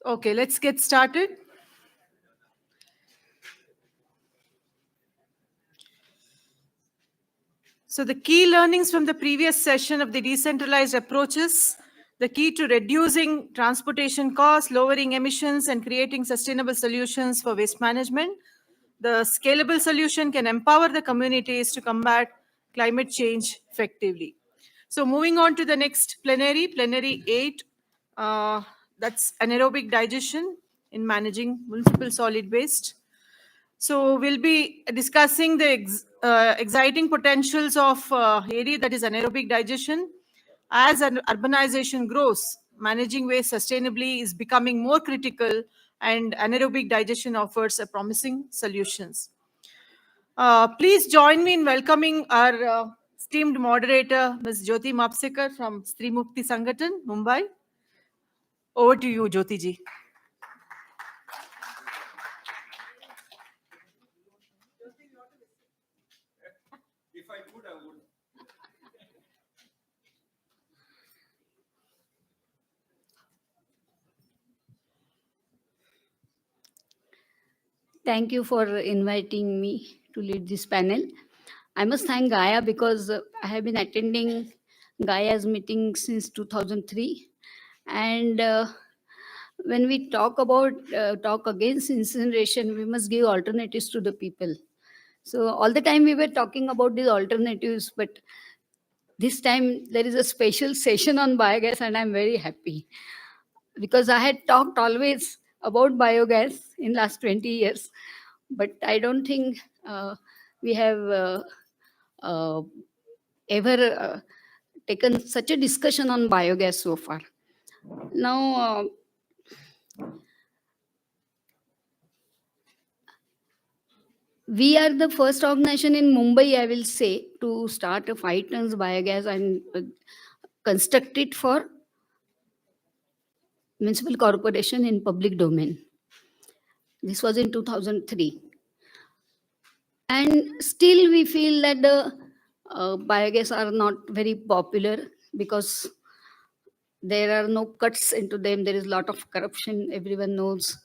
Okay, let's get started. So the key learnings from the previous session of the decentralized approaches, the key to reducing transportation costs, lowering emissions, and creating sustainable solutions for waste management. The scalable solution can empower the communities to combat climate change effectively. So moving on to the next plenary 8, that's anaerobic digestion in managing municipal solid waste. So we'll be discussing the exciting potentials of area that is anaerobic digestion. As an urbanization grows, managing waste sustainably is becoming more critical, and anaerobic digestion offers a promising solutions. Please join me in welcoming our esteemed moderator, Ms. Jyoti Mhapsekar from Stree Mukti Sanghatana, Mumbai. Over to you, Jyoti ji. If I could, I would. Thank you for inviting me to lead this panel. I must thank Gaia because I have been attending Gaia's meeting since 2003. And when we talk against incineration, we must give alternatives to the people. So all the time we were talking about these alternatives, but this time there is a special session on biogas, and I'm very happy because I had talked always about biogas in last 20 years, but I don't think we have ever taken such a discussion on biogas so far. Now, we are the first organization in Mumbai, I will say, to start a 5 tons biogas and construct it for municipal corporation in public domain. This was in 2003. And still we feel that the biogas are not very popular because there are no cuts into them. There is a lot of corruption, everyone knows.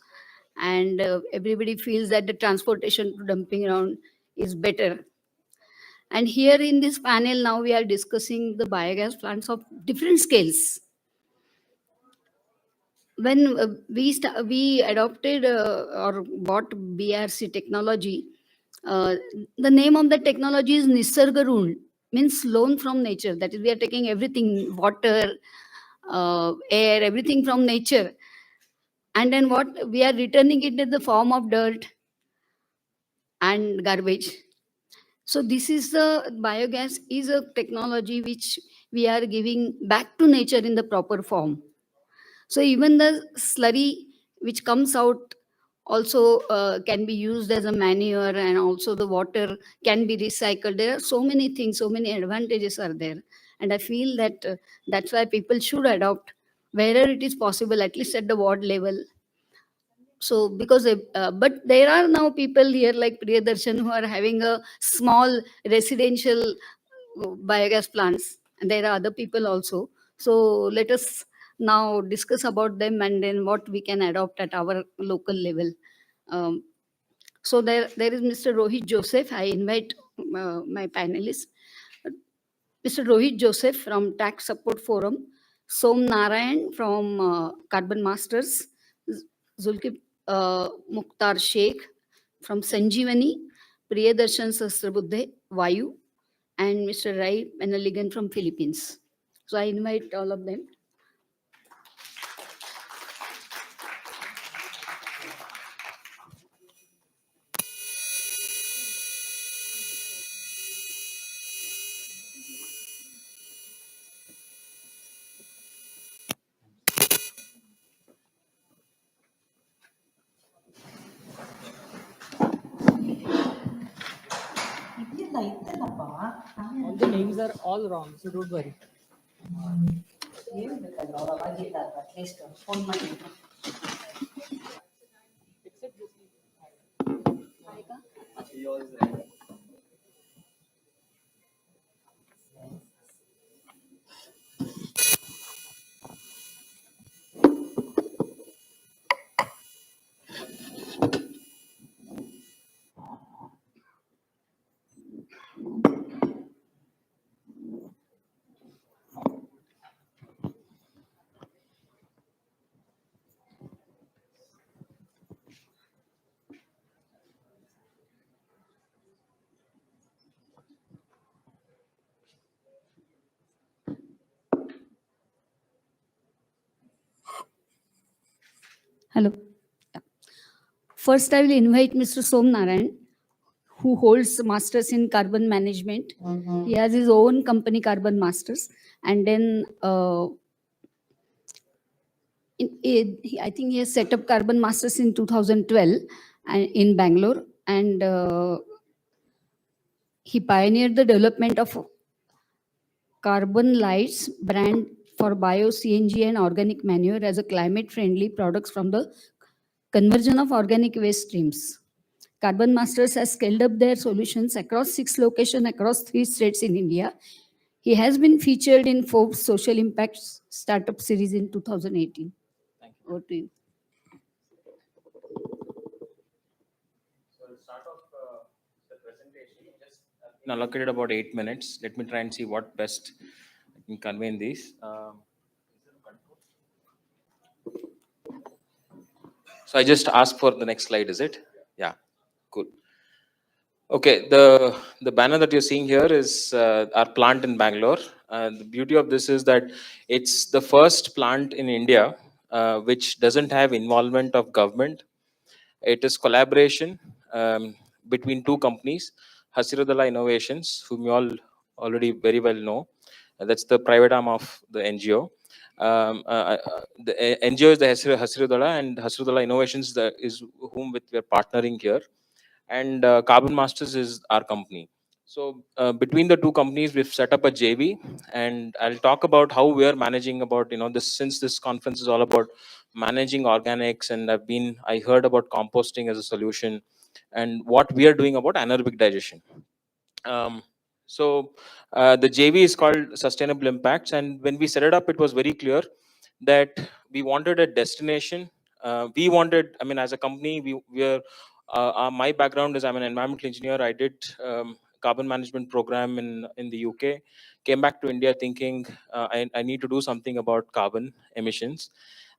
And everybody feels that the transportation to dumping ground is better. And here in this panel now we are discussing the biogas plants of different scales. When we adopted or bought BRC technology, the name of the technology is Nisarga Rule, means loan from nature. That is, we are taking everything, water, air, everything from nature. And then what we are returning it in the form of dirt and garbage. So this is the biogas is a technology which we are giving back to nature in the proper form. So even the slurry which comes out also can be used as a manure, and also the water can be recycled. There are so many things, so many advantages are there. And I feel that that's why people should adopt wherever it is possible, at least at the ward level. So because but there are now people here like Priyadarshan who are having a small residential biogas plants, and there are other people also. So let us now discuss about them and then what we can adopt at our local level. So there is Mr. Rohit Joseph. I invite my panelists. Mr. Rohit Joseph from Tax Support Forum, Som Narayan from Carbon Masters, Zulkif Mukhthar Shaikh from Sanjeevani, Priyadarshan Saharabudhe, Vayu, and Mr. Rei Panaligan from Philippines. So I invite all of them. All the names are all wrong, so don't worry. Except this. Hello. Yeah. First, I will invite Mr. Som Narayan, who holds masters in carbon management. He has his own company, Carbon Masters, and then I think he has set up Carbon Masters in 2012 in Bangalore, and he pioneered the development of Carbon Lights brand for bio CNG and organic manure as a climate-friendly products from the conversion of organic waste streams. Carbon Masters has scaled up their solutions across 6 locations across 3 states in India. He has been featured in Forbes Social Impact Startup Series in 2018. Thank you. Over to you. So I'll start off the presentation. Just been allocated about 8 minutes. Let me try and see what best I can convey in these. So I just asked for the next slide, is it? Yeah, cool. Okay, the banner that you're seeing here is our plant in Bangalore. The beauty of this is that it's the first plant in India which doesn't have involvement of government. It is collaboration between 2 companies, Hasiru Dala Innovations, whom you all already very well know. That's the private arm of the NGO. The NGO is the Hasiru Dala, and Hasiru Dala Innovations is whom with we're partnering here. And Carbon Masters is our company. So between the 2 companies, we've set up a JV, and I'll talk about how we are managing about, this, since this conference is all about managing organics, and I heard about composting as a solution, and what we are doing about anaerobic digestion. So the JV is called Sustainable Impacts, and when we set it up, it was very clear that we wanted a destination. We wanted, as a company, we are. My background is I'm an environmental engineer. I did carbon management program in the UK. Came back to India thinking I need to do something about carbon emissions,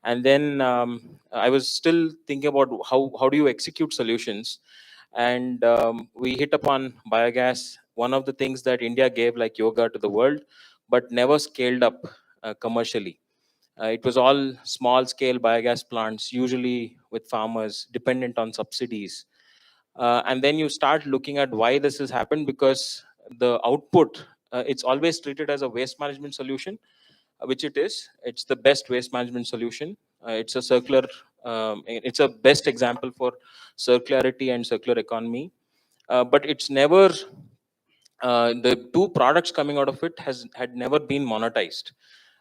and then I was still thinking about how do you execute solutions, and we hit upon biogas. One of the things that India gave like yoga to the world, but never scaled up commercially. It was all small scale biogas plants, usually with farmers dependent on subsidies. And then you start looking at why this has happened, because the output, it's always treated as a waste management solution, which it is. It's the best waste management solution. It's a circular, it's a best example for circularity and circular economy. But it's never, the 2 products coming out of it had never been monetized.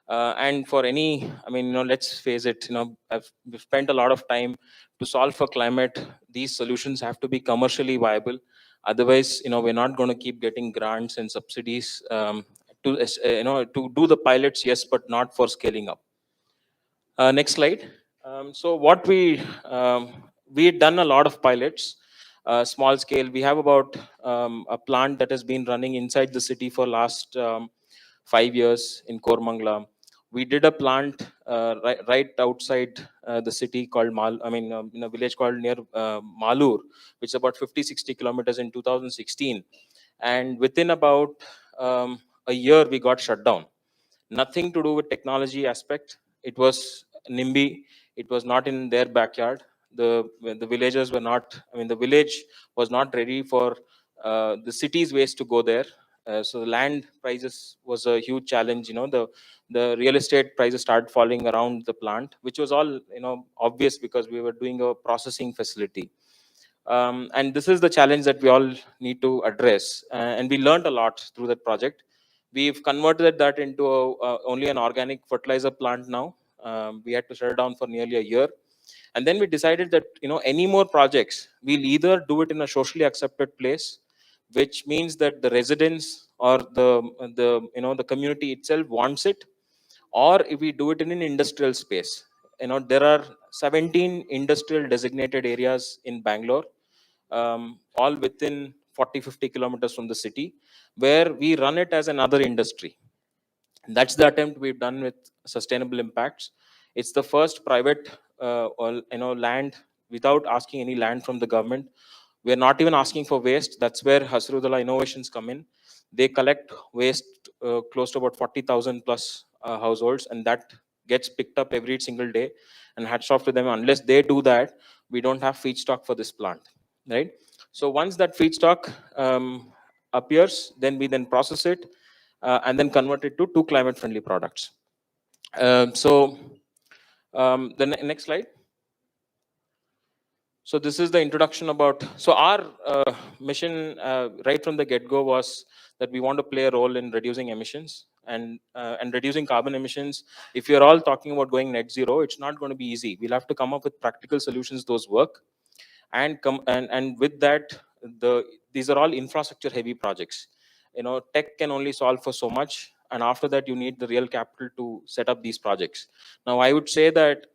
And for any, let's face it, we've spent a lot of time to solve for climate. These solutions have to be commercially viable. Otherwise, we're not going to keep getting grants and subsidies to do the pilots, yes, but not for scaling up. Next slide. So what we had done a lot of pilots, small scale. We have about a plant that has been running inside the city for last 5 years in Kormangla. We did a plant right outside the city called in a village called near Malur, which is about 50-60 kilometers in 2016. And within about a year, we got shut down. Nothing to do with technology aspect. It was NIMBY. It was not in their backyard. The villagers were not, the village was not ready for the city's waste to go there. So the land prices was a huge challenge. The real estate prices started falling around the plant, which was all obvious because we were doing a processing facility. And this is the challenge that we all need to address. And we learned a lot through that project. We've converted that into only an organic fertilizer plant now. We had to shut it down for nearly a year. And then we decided that, any more projects, we'll either do it in a socially accepted place, which means that the residents or the community itself wants it, or if we do it in an industrial space. There are 17 industrial designated areas in Bangalore, all within 40-50 kilometers from the city, where we run it as another industry. That's the attempt we've done with Sustainable Impacts. It's the first private land without asking any land from the government. We're not even asking for waste. That's where Hasiru Dala Innovations come in. They collect waste close to about 40,000 plus households, and that gets picked up every single day, and hats off to them. Unless they do that, we don't have feedstock for this plant, right? So once that feedstock appears, then we then process it and then convert it to two climate friendly products. The next slide. So this is the introduction about, so our mission right from the get-go was that we want to play a role in reducing emissions and reducing carbon emissions. If you're all talking about going net zero, it's not going to be easy. We'll have to come up with practical solutions, those work. And with that, these are all infrastructure heavy projects. Tech can only solve for so much. And after that, you need the real capital to set up these projects. Now, I would say that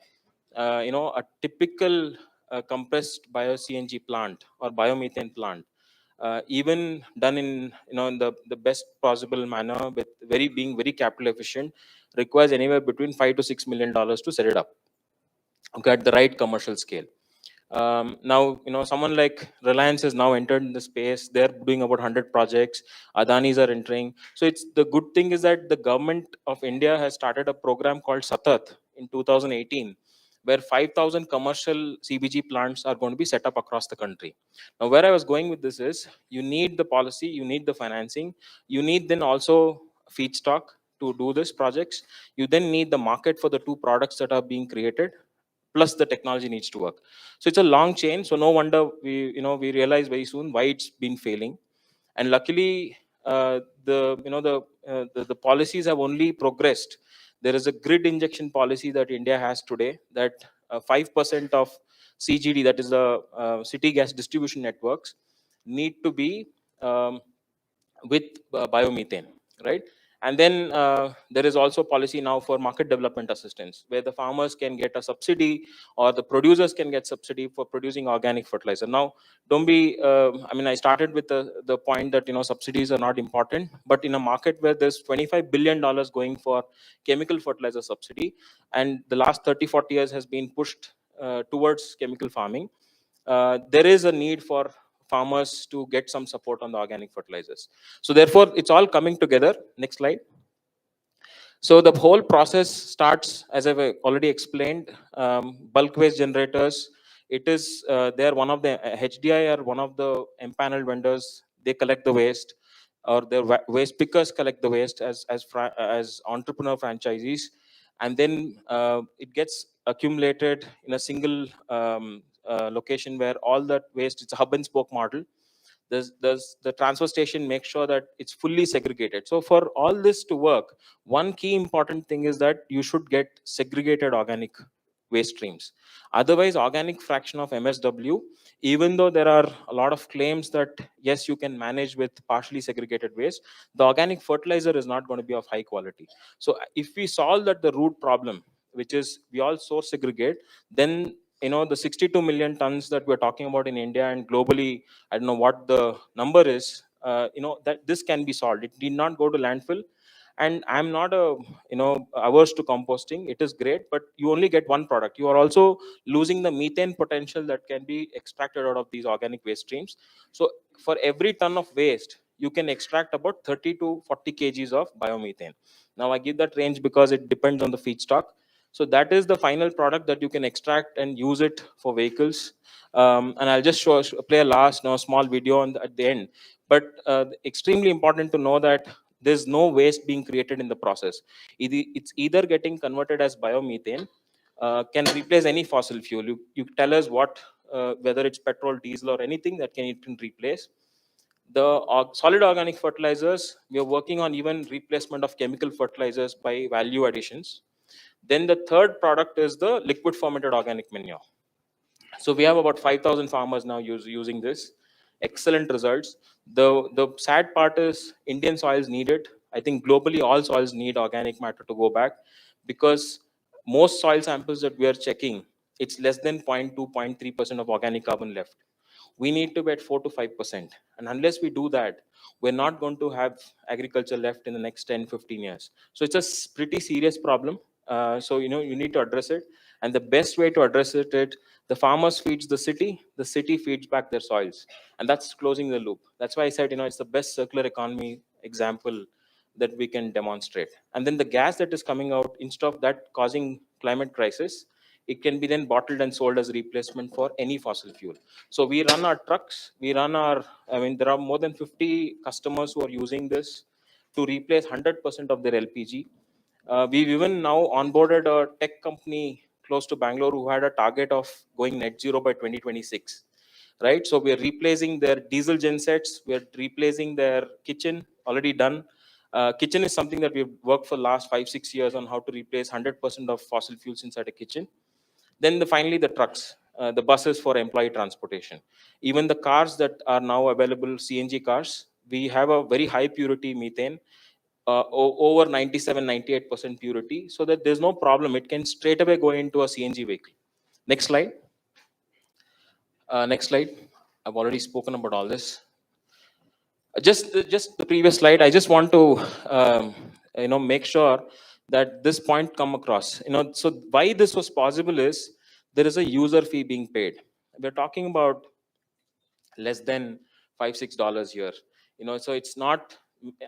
a typical compressed bio-CNG plant or biomethane plant, even done in in the best possible manner with being very capital efficient, requires anywhere between $5 to $6 million to set it up, okay, at the right commercial scale. Now, someone like Reliance has now entered in the space. They're doing about 100 projects. Adanis are entering. So the good thing is that the government of India has started a program called Satat in 2018, where 5,000 commercial CBG plants are going to be set up across the country. Now, where I was going with this is, you need the policy, you need the financing, you need then also feedstock to do these projects. You then need the market for the two products that are being created, plus the technology needs to work. So it's a long chain. So no wonder we realize very soon why it's been failing. And luckily, the policies have only progressed. There is a grid injection policy that India has today, that 5% of CGD, that is the city gas distribution networks, need to be with biomethane, right? And then there is also policy now for market development assistance, where the farmers can get a subsidy, or the producers can get subsidy for producing organic fertilizer. Now, don't be, I started with the point that, subsidies are not important, but in a market where there's $25 billion going for chemical fertilizer subsidy, and the last 30-40 years has been pushed towards chemical farming, there is a need for farmers to get some support on the organic fertilizers. So therefore, it's all coming together. Next slide. So the whole process starts, as I've already explained, bulk waste generators. It is, they're one of the, HDI are one of the empaneled vendors. They collect the waste, or the waste pickers collect the waste as entrepreneur franchisees. And then it gets accumulated in a single location, where all that waste, it's a hub and spoke model. There's the transfer station makes sure that it's fully segregated. So for all this to work, one key important thing is that you should get segregated organic waste streams. Otherwise, organic fraction of MSW, even though there are a lot of claims that yes, you can manage with partially segregated waste, the organic fertilizer is not going to be of high quality. So if we solve that, the root problem, which is we all source segregate, then the 62 million tons that we're talking about in India and globally, I don't know what the number is, that this can be solved. It need not go to landfill. And I'm not averse to composting. It is great, but you only get one product. You are also losing the methane potential that can be extracted out of these organic waste streams. So for every ton of waste, you can extract about 30 to 40 kgs of biomethane. Now I give that range because it depends on the feedstock. So that is the final product that you can extract and use it for vehicles. And I'll just play a last small video at the end. But extremely important to know that there's no waste being created in the process. It's either getting converted as biomethane, can replace any fossil fuel. You tell us what, whether it's petrol, diesel, or anything that it can replace. The solid organic fertilizers, we are working on even replacement of chemical fertilizers by value additions. Then the third product is the liquid fermented organic manure. So we have about 5,000 farmers now using this. Excellent results. The sad part is Indian soils need it. I think globally all soils need organic matter to go back, because most soil samples that we are checking, it's less than 0.2, 0.3% of organic carbon left. We need to be at 4 to 5%. And unless we do that, we're not going to have agriculture left in the next 10, 15 years. So it's a pretty serious problem. So, you need to address it. And the best way to address it, the farmers feeds the city feeds back their soils. And that's closing the loop. That's why I said, it's the best circular economy example that we can demonstrate. And then the gas that is coming out, instead of that causing climate crisis, it can be then bottled and sold as replacement for any fossil fuel. So we run our trucks, we run our, I mean, there are more than 50 customers who are using this to replace 100% of their LPG. We've even now onboarded a tech company close to Bangalore who had a target of going net zero by 2026, right? So we're replacing their diesel gensets, we're replacing their kitchen, already done. Kitchen is something that we've worked for the last 5-6 years on how to replace 100% of fossil fuels inside a kitchen. Then finally the trucks, the buses for employee transportation. Even the cars that are now available, CNG cars, we have a very high purity methane, over 97-98% purity, so that there's no problem. It can straight away go into a CNG vehicle. Next slide. Next slide. I've already spoken about all this. Just the previous slide. I just want to make sure that this point come across. So why this was possible is there is a user fee being paid. We're talking about less than $5-6 here. So it's not,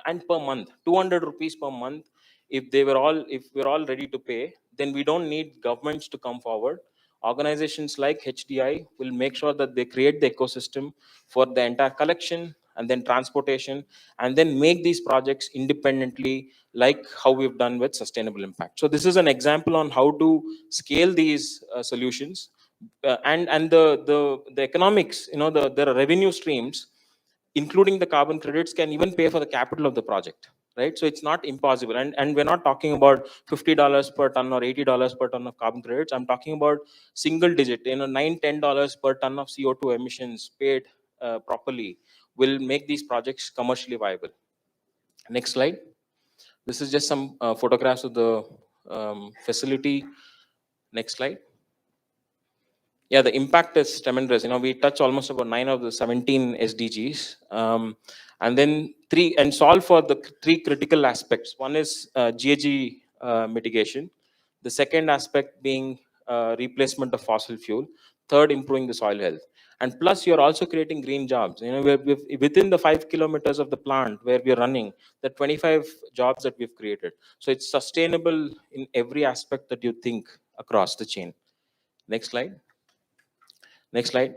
and per month, 200 rupees per month. If we're all ready to pay, then we don't need governments to come forward. Organizations like HDI will make sure that they create the ecosystem for the entire collection and then transportation, and then make these projects independently, like how we've done with sustainable impact. So this is an example on how to scale these solutions. And the economics, there are revenue streams, including the carbon credits, can even pay for the capital of the project, right? So it's not impossible. And we're not talking about $50 per ton or $80 per ton of carbon credits. I'm talking about single digit, $9-10 per ton of CO2 emissions paid properly will make these projects commercially viable. Next slide. This is just some photographs of the facility. Next slide. Yeah, the impact is tremendous. We touch almost about 9 of the 17 SDGs, and then solve for the 3 critical aspects. One is GHG mitigation. The second aspect being replacement of fossil fuel. Third, improving the soil health. And plus, you're also creating green jobs. We're within the 5 kilometers of the plant where we're running, the 25 jobs that we've created. So it's sustainable in every aspect that you think across the chain. Next slide. Next slide.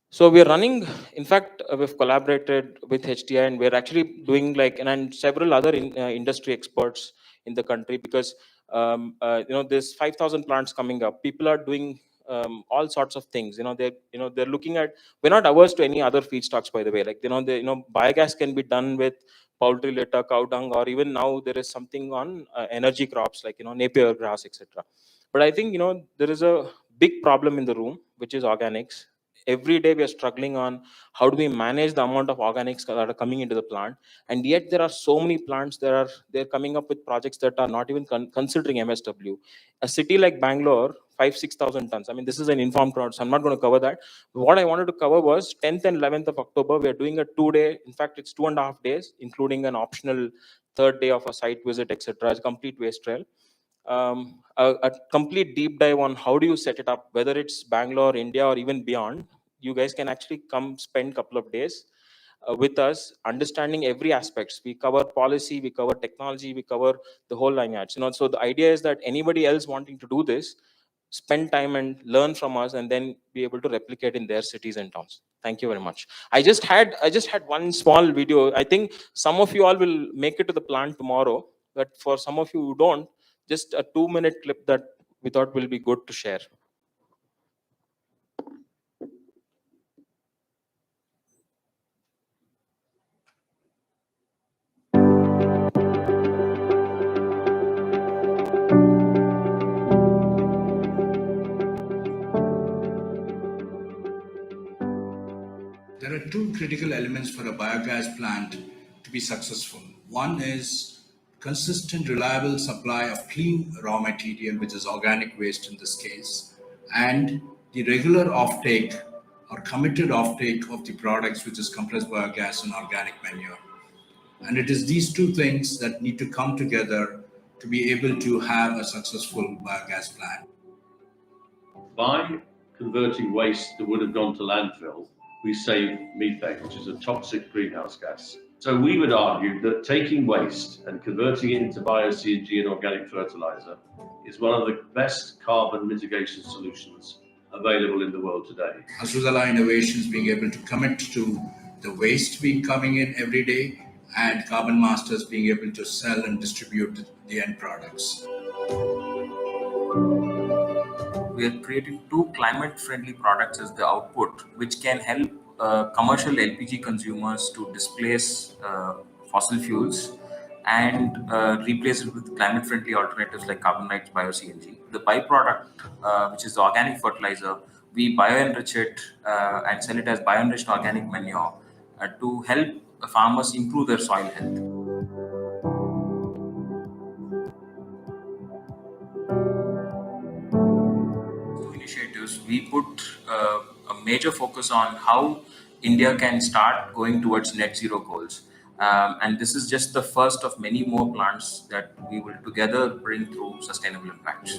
So we're running, in fact, we've collaborated with HDI, and we're actually doing and several other industry experts in the country, because there's 5,000 plants coming up. People are doing all sorts of things. They're looking at. We're not averse to any other feedstocks, by the way. Biogas can be done with poultry litter, cow dung, or even now there is something on energy crops like Napier grass, etc. But I think there is a big problem in the room, which is organics. Every day we are struggling on how do we manage the amount of organics that are coming into the plant, and yet there are so many plants that they're coming up with projects that are not even considering MSW. A city like Bangalore, 5,000-6,000 tons. I mean, this is an informed crowd, so I'm not going to cover that. What I wanted to cover was 10th and 11th of October. We are doing a 2-day. In fact, it's 2.5 days, including an optional 3rd day of a site visit, etc. It's a complete waste trail. A complete deep dive on how do you set it up, whether it's Bangalore, India, or even beyond. You guys can actually come spend a couple of days with us, understanding every aspects. We cover policy, we cover technology, we cover the whole line yards. So the idea is that anybody else wanting to do this, spend time and learn from us, and then be able to replicate in their cities and towns. Thank you very much. I just had one small video. I think some of you all will make it to the plant tomorrow, but for some of you who don't, just a 2-minute clip that we thought will be good to share. There are 2 critical elements for a biogas plant to be successful. One is consistent, reliable supply of clean raw material, which is organic waste in this case, and the regular offtake or committed offtake of the products, which is compressed biogas and organic manure. And it is these 2 things that need to come together to be able to have a successful biogas plant. By converting waste that would have gone to landfill, we save methane, which is a toxic greenhouse gas. So we would argue that taking waste and converting it into bio-CNG and organic fertilizer is one of the best carbon mitigation solutions available in the world today. Dala Innovations being able to commit to the waste being coming in every day, and Carbon Masters being able to sell and distribute the end products. We are creating two climate-friendly products as the output, which can help commercial LPG consumers to displace fossil fuels and replace it with climate-friendly alternatives like carbon light bio-CNG. The byproduct, which is the organic fertilizer, we bio-enrich it and sell it as bio-enriched organic manure to help farmers improve their soil health. Initiatives, we put a major focus on how India can start going towards net zero goals. And this is just the first of many more plants that we will together bring through sustainable impacts.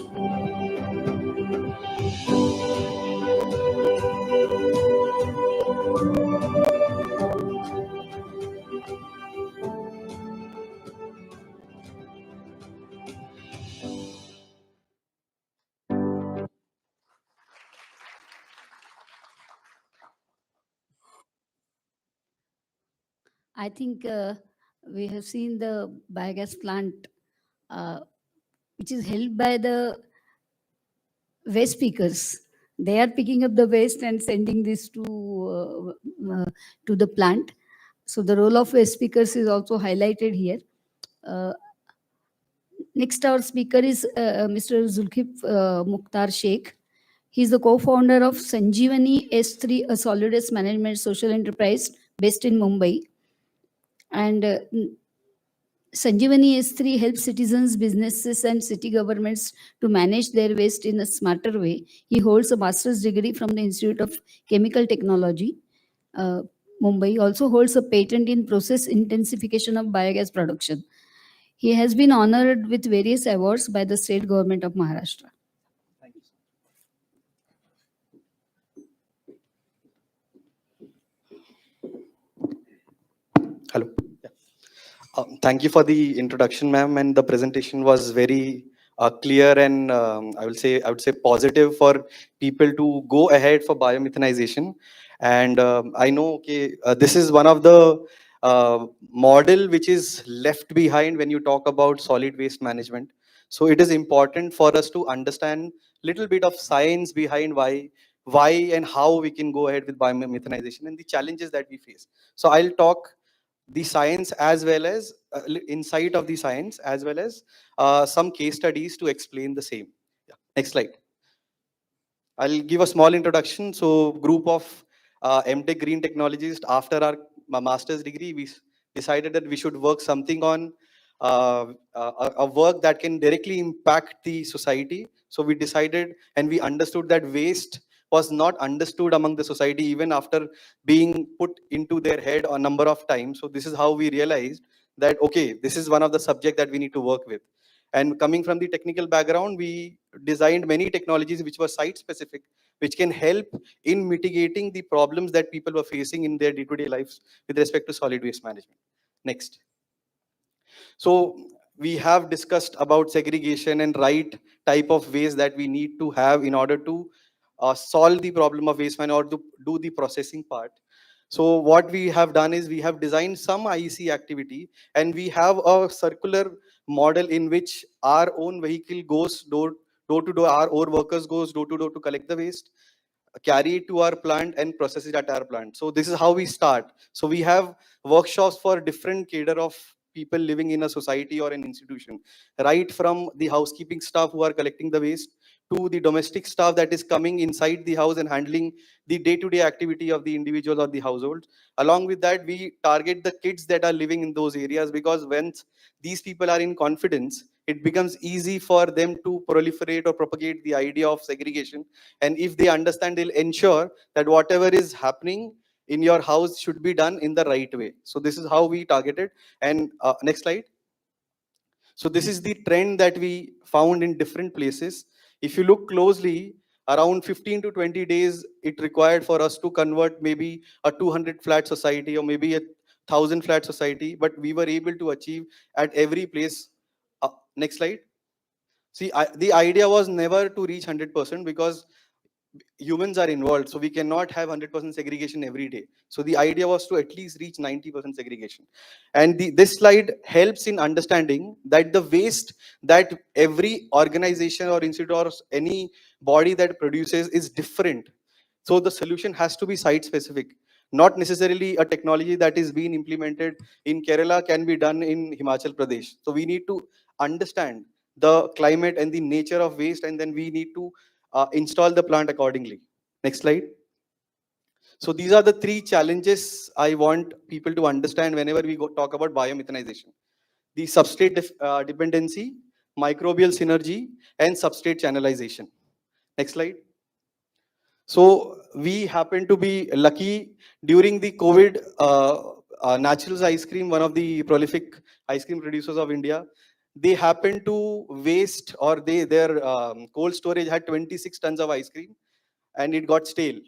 I think we have seen the biogas plant, which is held by the waste pickers. They are picking up the waste and sending this to the plant. So the role of waste pickers is also highlighted here. Next, our speaker is Mr. Zulkif Mukhthar Shaikh. He is the co-founder of Sanjeevani S3, a solid waste management social enterprise based in Mumbai. And Sanjeevani S3 helps citizens, businesses, and city governments to manage their waste in a smarter way. He holds a master's degree from the Institute of Chemical Technology, Mumbai. He also holds a patent in process intensification of biogas production. He has been honored with various awards by the state government of Maharashtra. Thank you. Hello. Yeah. Thank you for the introduction, ma'am, and the presentation was very clear and I would say positive for people to go ahead for biomethanization. And I know this is one of the model which is left behind when you talk about solid waste management. So it is important for us to understand little bit of science behind why and how we can go ahead with biomethanization and the challenges that we face. So I'll talk the science as well as insight of the science as well as some case studies to explain the same. Yeah. Next slide. I'll give a small introduction. So group of MTech green technologists after our master's degree, we decided that we should work something on a work that can directly impact the society. So we decided and we understood that waste was not understood among the society even after being put into their head a number of times. So this is how we realized that, okay, this is one of the subject that we need to work with. And coming from the technical background, we designed many technologies which were site specific, which can help in mitigating the problems that people were facing in their day-to-day lives with respect to solid waste management. Next. So we have discussed about segregation and right type of waste that we need to have in order to solve the problem of waste management or to do the processing part. So what we have done is we have designed some IEC activity and we have a circular model in which our own vehicle goes door to door, our own workers goes door to door to collect the waste, carry it to our plant and process it at our plant. So this is how we start. So we have workshops for different cadre of people living in a society or an institution, right from the housekeeping staff who are collecting the waste to the domestic staff that is coming inside the house and handling the day-to-day activity of the individual or the household. Along with that, we target the kids that are living in those areas, because when these people are in confidence, it becomes easy for them to proliferate or propagate the idea of segregation. And if they understand, they'll ensure that whatever is happening in your house should be done in the right way. So this is how we targeted. And next slide. So this is the trend that we found in different places. If you look closely, around 15 to 20 days it required for us to convert maybe a 200 flat society or maybe a 1,000 flat society, but we were able to achieve at every place. Next slide. See, the idea was never to reach 100% because humans are involved, so we cannot have 100% segregation every day. So the idea was to at least reach 90% segregation. And this slide helps in understanding that the waste that every organization or institute or any body that produces is different. So the solution has to be site specific. Not necessarily a technology that is being implemented in Kerala can be done in Himachal Pradesh. So we need to understand the climate and the nature of waste, and then we need to install the plant accordingly. Next slide. So these are the three challenges I want people to understand whenever we talk about biomethanization. The substrate dependency, microbial synergy, and substrate channelization. Next slide. So we happen to be lucky during the COVID. Naturals Ice Cream, one of the prolific ice cream producers of India, they happened to waste, or their cold storage had 26 tons of ice cream, and it got stale.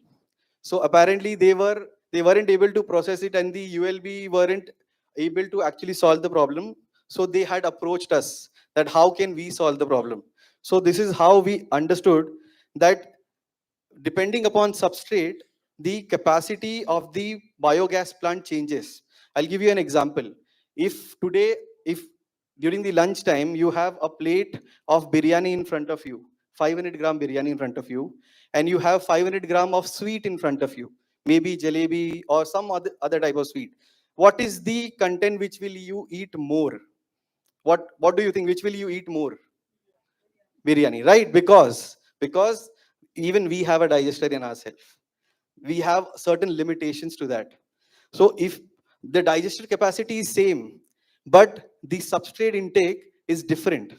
So apparently they weren't able to process it, and the ULB weren't able to actually solve the problem. So they had approached us that how can we solve the problem. So this is how we understood that depending upon substrate, the capacity of the biogas plant changes. I'll give you an example. If today, if during the lunch time, you have a plate of biryani in front of you, 500-gram biryani in front of you, and you have 500-gram of sweet in front of you, maybe jalebi or some other type of sweet. What is the content which will you eat more? What do you think? Which will you eat more? Biryani, right? Because even we have a digester in ourselves. We have certain limitations to that. So if the digestive capacity is same, but the substrate intake is different,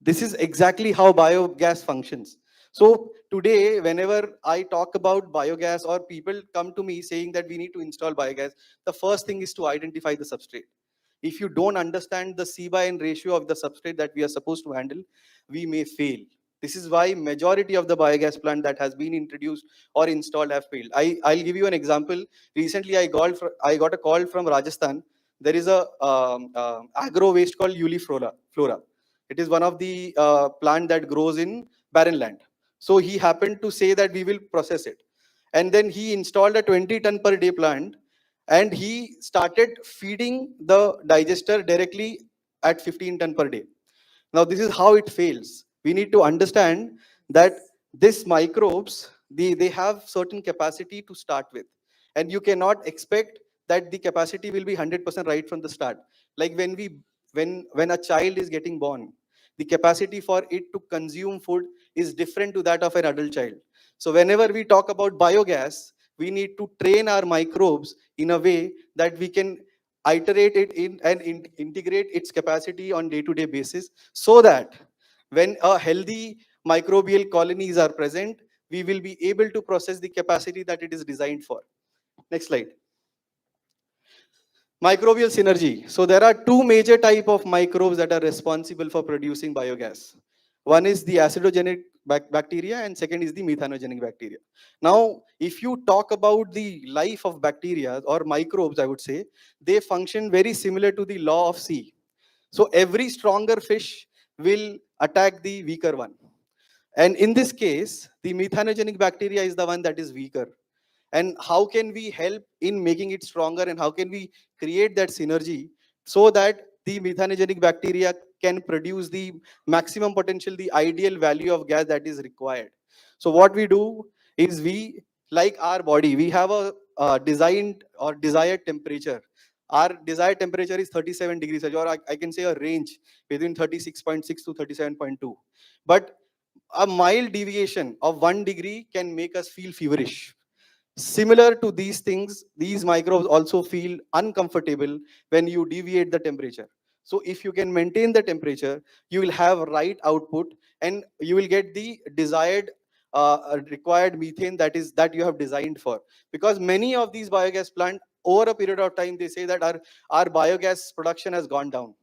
this is exactly how biogas functions. So today, whenever I talk about biogas or people come to me saying that we need to install biogas, the first thing is to identify the substrate. If you don't understand the C/N ratio of the substrate that we are supposed to handle, we may fail. This is why majority of the biogas plant that has been introduced or installed have failed. I'll give you an example. Recently, I got a call from Rajasthan. There is a agro waste called Flora. It is one of the plant that grows in barren land. So he happened to say that we will process it. And then he installed a 20 ton per day plant, and he started feeding the digester directly at 15 ton per day. Now this is how it fails. We need to understand that these microbes, they have certain capacity to start with, and you cannot expect that the capacity will be 100% right from the start. Like when a child is getting born, the capacity for it to consume food is different to that of an adult child. So whenever we talk about biogas, we need to train our microbes in a way that we can iterate it in and integrate its capacity on day-to-day basis, so that when a healthy microbial colonies are present, we will be able to process the capacity that it is designed for. Next slide. Microbial synergy. So there are two major type of microbes that are responsible for producing biogas. One is the acidogenic bacteria, and second is the methanogenic bacteria. Now, if you talk about the life of bacteria or microbes, I would say, they function very similar to the law of sea. So every stronger fish will attack the weaker one. And in this case, the methanogenic bacteria is the one that is weaker. And how can we help in making it stronger, and how can we create that synergy so that the methanogenic bacteria can produce the maximum potential, the ideal value of gas that is required? So what we do is, we, like our body, we have a designed or desired temperature. Our desired temperature is 37 degrees Celsius, or I can say a range between 36.6 to 37.2. But a mild deviation of 1 degree can make us feel feverish. Similar to these things, these microbes also feel uncomfortable when you deviate the temperature. So if you can maintain the temperature, you will have right output, and you will get the desired required methane that you have designed for. Because many of these biogas plant, over a period of time, they say that our biogas production has gone down.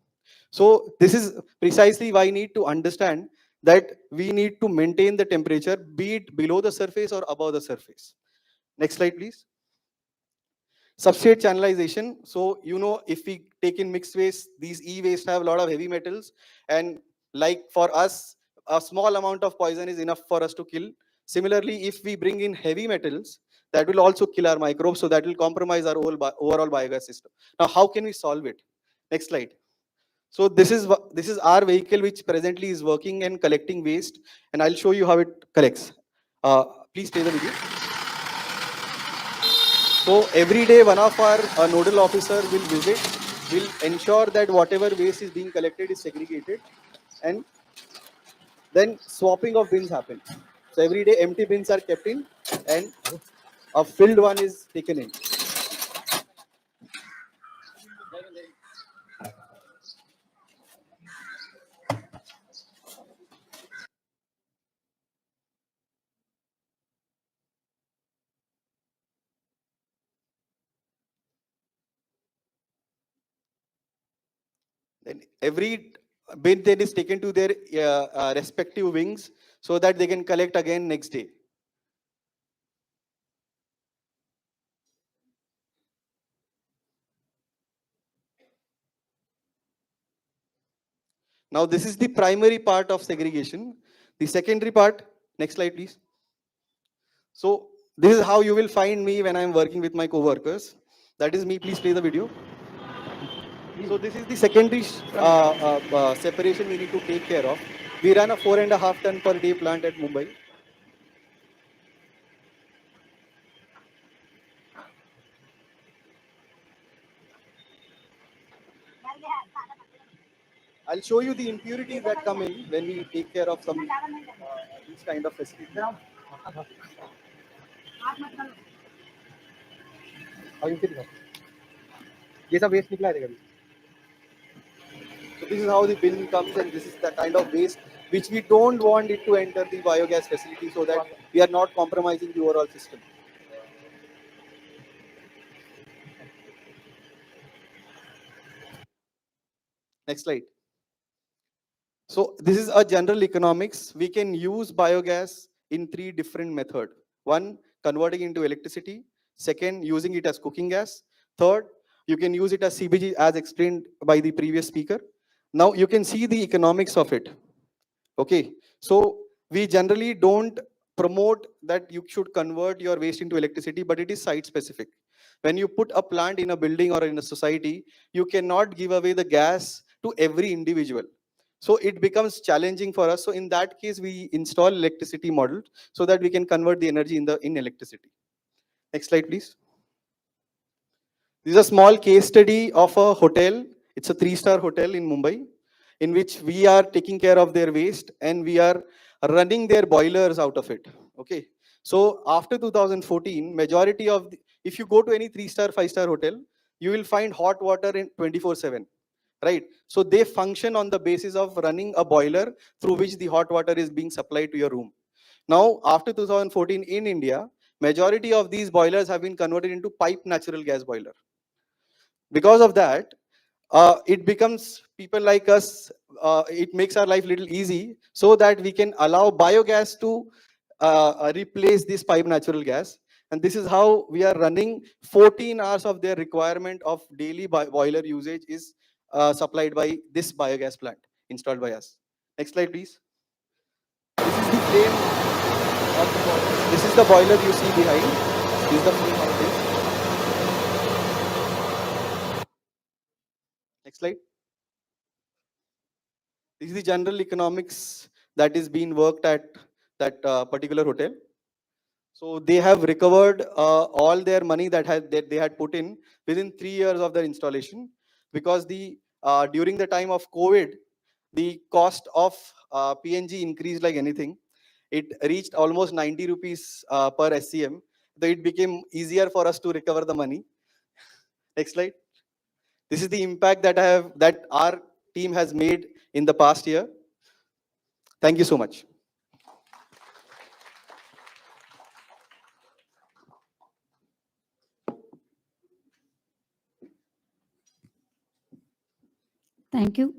So this is precisely why we need to understand that we need to maintain the temperature, be it below the surface or above the surface. Next slide, please. Substrate channelization. So, if we take in mixed waste, these e-waste have a lot of heavy metals. And like for us, a small amount of poison is enough for us to kill. Similarly, if we bring in heavy metals, that will also kill our microbes. So that will compromise our overall biogas system. Now, how can we solve it? Next slide. So this is our vehicle, which presently is working and collecting waste. And I'll show you how it collects. Please play the video. So every day, one of our nodal officer will visit, will ensure that whatever waste is being collected is segregated, and then swapping of bins happen. So every day, empty bins are kept in, and a filled one is taken in. Then every bin then is taken to their respective wings so that they can collect again next day. Now, this is the primary part of segregation. The secondary part, next slide, please. So, this is how you will find me when I'm working with my co-workers. That is me. Please play the video. So, this is the secondary separation we need to take care of. We run a 4.5 ton per day plant at Mumbai. I'll show you the impurities that come in when we take care of some these kind of facilities. So this is how the bin comes, and this is the kind of waste which we don't want it to enter the biogas facility, so that we are not compromising the overall system. Next slide. So this is a general economics. We can use biogas in 3 different methods. One, converting into electricity. Second, using it as cooking gas. Third, you can use it as CBG, as explained by the previous speaker. Now you can see the economics of it. Okay, so we generally don't promote that you should convert your waste into electricity, but it is site specific. When you put a plant in a building or in a society, you cannot give away the gas to every individual. So it becomes challenging for us. So in that case, we install electricity model so that we can convert the energy in electricity. Next slide, please. This is a small case study of a hotel. It's a 3-star hotel in Mumbai, in which we are taking care of their waste and we are running their boilers out of it. Okay. So after 2014, majority of if you go to any 3-star, 5-star hotel, you will find hot water in 24/7. Right. So they function on the basis of running a boiler through which the hot water is being supplied to your room. Now, after 2014 in India, majority of these boilers have been converted into piped natural gas boiler. Because of that, it becomes people like us, it makes our life little easy so that we can allow biogas to replace this pipe natural gas. And this is how we are running 14 hours of their requirement of daily boiler usage is supplied by this biogas plant installed by us. Next slide, please. This is the flame of the boiler. This is the boiler you see behind. This is the flame of this. Next slide. This is the general economics that is being worked at that particular hotel. So they have recovered all their money that they had put in within 3 years of their installation, because during the time of COVID, the cost of PNG increased like anything. It reached almost 90 rupees per SCM. So it became easier for us to recover the money. Next slide. This is the impact that our team has made in the past year. Thank you so much. Thank you.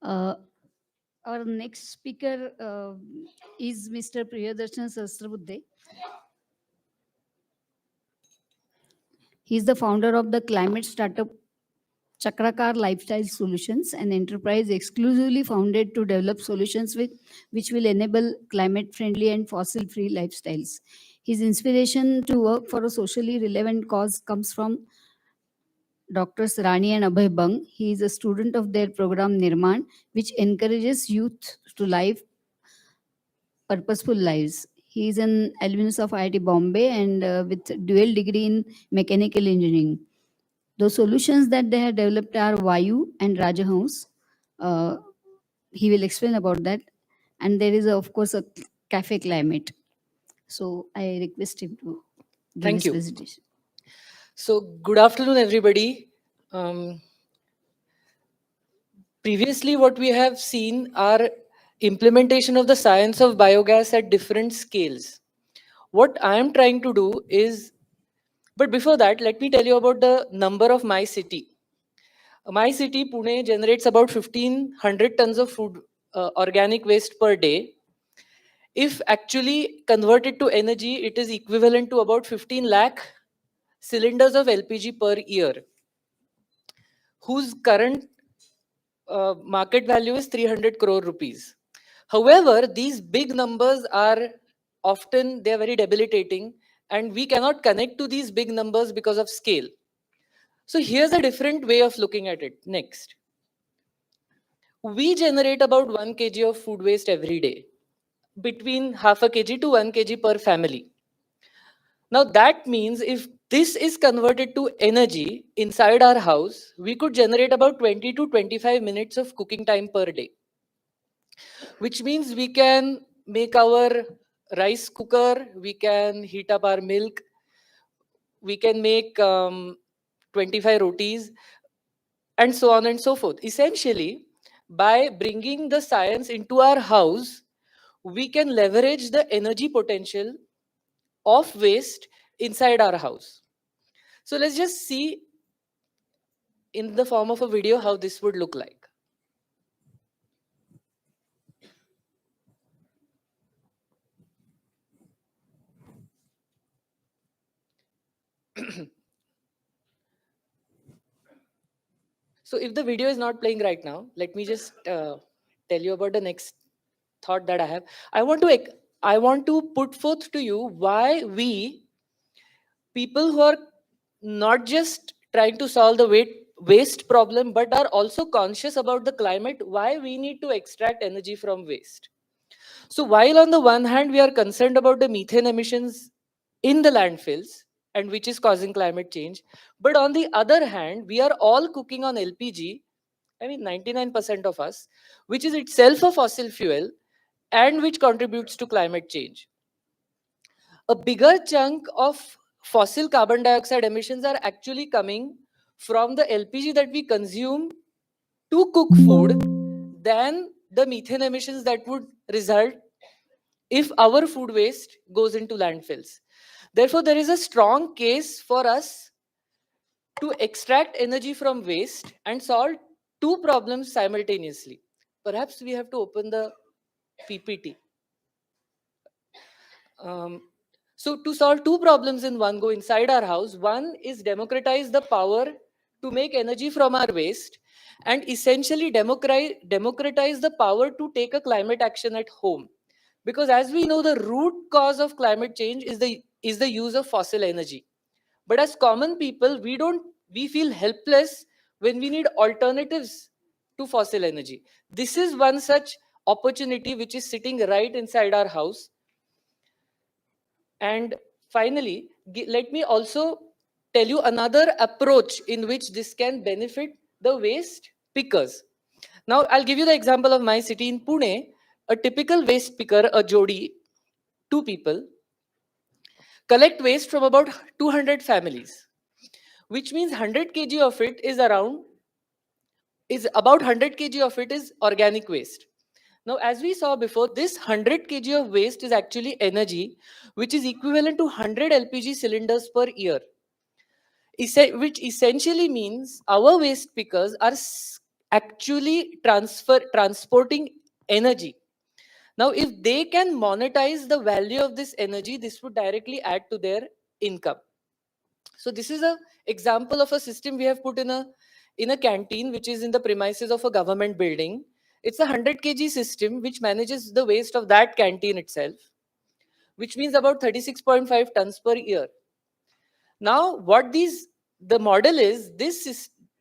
Our next speaker is Mr. Priyadarshan Saharabudhe. He's the founder of the climate startup Chakraakaar Lifestyle Solutions, an enterprise exclusively founded to develop solutions which will enable climate-friendly and fossil-free lifestyles. His inspiration to work for a socially relevant cause comes from Drs. Rani and Abhay Bang. He is a student of their program Nirman, which encourages youth to live purposeful lives. He is an alumnus of IIT Bombay and with dual degree in mechanical engineering. The solutions that they have developed are Vayu and Rajahans. He will explain about that. And there is, of course, a cafe climate. So I request him to give Thank his you. presentation. So, good afternoon, everybody. Previously, what we have seen are implementation of the science of biogas at different scales. What I am trying to do is, but before that, let me tell you about the number of my city. My city, Pune, generates about 1,500 tons of food, organic waste per day. If actually converted to energy, it is equivalent to about 15 lakh cylinders of LPG per year, whose current market value is 300 crore rupees. However, these big numbers are often, they are very debilitating, and we cannot connect to these big numbers because of scale. So here's a different way of looking at it. Next. We generate about 1 kg of food waste every day, between half a kg to 1 kg per family. Now that means if this is converted to energy inside our house, we could generate about 20 to 25 minutes of cooking time per day, which means we can make our rice cooker, we can heat up our milk, we can make 25 rotis, and so on and so forth. Essentially, by bringing the science into our house, we can leverage the energy potential of waste inside our house. So let's just see in the form of a video how this would look like. So if the video is not playing right now, let me just tell you about the next thought that I have. I want to put forth to you why we, people who are not just trying to solve the waste problem, but are also conscious about the climate, why we need to extract energy from waste. So while on the one hand, we are concerned about the methane emissions in the landfills, and which is causing climate change, but on the other hand, we are all cooking on LPG, I mean 99% of us, which is itself a fossil fuel and which contributes to climate change. A bigger chunk of fossil carbon dioxide emissions are actually coming from the LPG that we consume to cook food than the methane emissions that would result if our food waste goes into landfills. Therefore, there is a strong case for us to extract energy from waste and solve two problems simultaneously. Perhaps we have to open the PPT. So to solve two problems in one go inside our house, one is democratize the power to make energy from our waste, and essentially democratize the power to take a climate action at home. Because as we know, the root cause of climate change is the use of fossil energy. But as common people, we feel helpless when we need alternatives to fossil energy. This is one such opportunity which is sitting right inside our house. And finally, let me also tell you another approach in which this can benefit the waste pickers. Now, I'll give you the example of my city in Pune. A typical waste picker, a Jodi, two people, collect waste from about 200 families, which means 100 kg of it is about 100 kg of it is organic waste. Now, as we saw before, this 100 kg of waste is actually energy, which is equivalent to 100 LPG cylinders per year, which essentially means our waste pickers are actually transporting energy. Now, if they can monetize the value of this energy, this would directly add to their income. So this is a example of a system we have put in a canteen, which is in the premises of a government building. It's a 100 kg system which manages the waste of that canteen itself, which means about 36.5 tons per year. Now, the model is,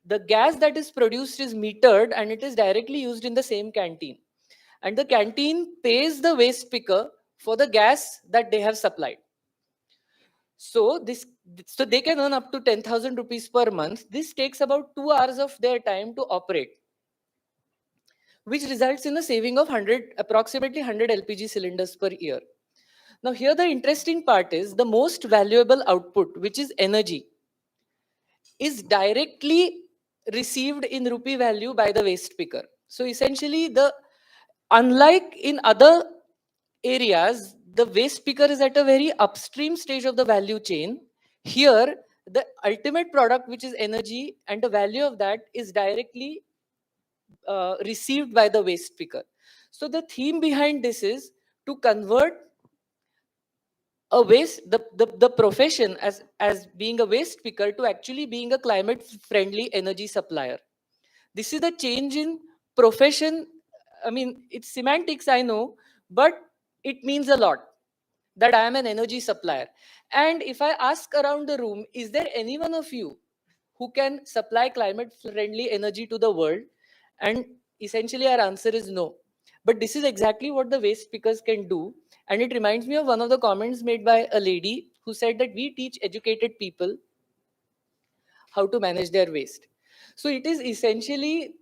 the gas that is produced is metered and it is directly used in the same canteen. And the canteen pays the waste picker for the gas that they have supplied. So they can earn up to 10,000 rupees per month. This takes about 2 hours of their time to operate, which results in a saving of approximately 100 LPG cylinders per year. Now here the interesting part is the most valuable output, which is energy, is directly received in rupee value by the waste picker. So essentially, unlike in other areas, the waste picker is at a very upstream stage of the value chain. Here, the ultimate product, which is energy, and the value of that is directly received by the waste picker. So the theme behind this is to convert the profession as being a waste picker to actually being a climate friendly energy supplier. This is the change in profession. I mean, it's semantics, I know, but it means a lot that I am an energy supplier. And if I ask around the room, is there any one of you who can supply climate friendly energy to the world? And essentially our answer is no. But this is exactly what the waste pickers can do. And it reminds me of one of the comments made by a lady who said that we teach educated people how to manage their waste. So it is essentially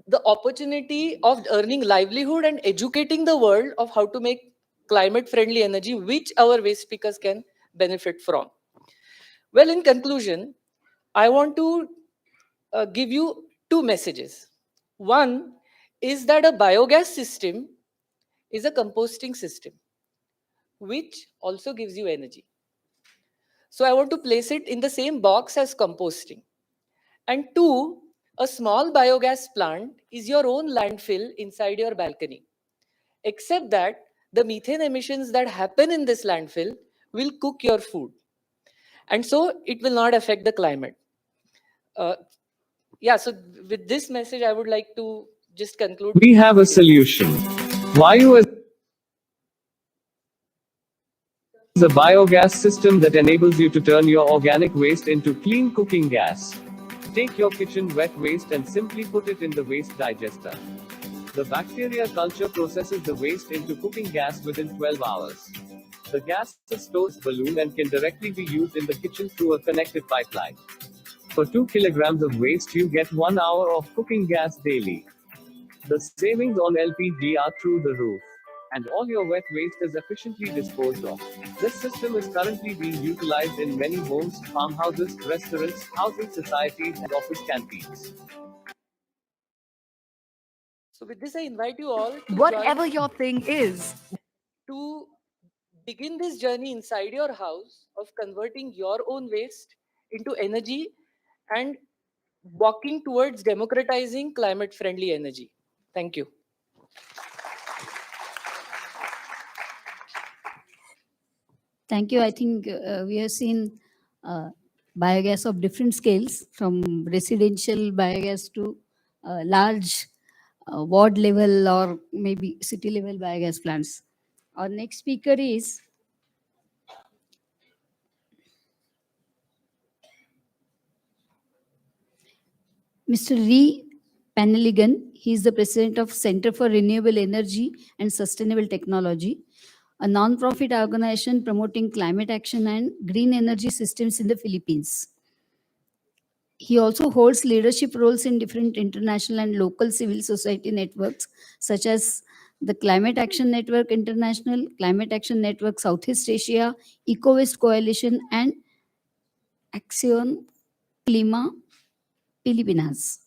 the opportunity of earning livelihood and educating the world of how to make climate friendly energy, which our waste pickers can benefit from. Well, in conclusion, I want to give you two messages. One is that a biogas system is a composting system, which also gives you energy. So I want to place it in the same box as composting. And two, a small biogas plant is your own landfill inside your balcony. Except that the methane emissions that happen in this landfill will cook your food. And so it will not affect the climate. So with this message, I would like to just conclude. We have a solution. Vayu is a biogas system that enables you to turn your organic waste into clean cooking gas. Take your kitchen wet waste and simply put it in the waste digester. The bacteria culture processes the waste into cooking gas within 12 hours. The gas stores balloon and can directly be used in the kitchen through a connected pipeline. For 2 kilograms of waste, you get 1 hour of cooking gas daily. The savings on LPG are through the roof. And all your wet waste is efficiently disposed of. This system is currently being utilized in many homes, farmhouses, restaurants, housing societies, and office canteens. So with this, I invite you all to Whatever your thing is. to begin this journey inside your house of converting your own waste into energy and walking towards democratizing climate friendly energy. Thank you. Thank you. I think we have seen biogas of different scales, from residential biogas to large ward level or maybe city level biogas plants. Our next speaker is Mr. Rei Panaligan. He is the president of Center for Renewable Energy and Sustainable Technology, a non-profit organization promoting climate action and green energy systems in the Philippines. He also holds leadership roles in different international and local civil society networks, such as the Climate Action Network International, Climate Action Network Southeast Asia, Eco-West Coalition, and Acción Clima Pilipinas.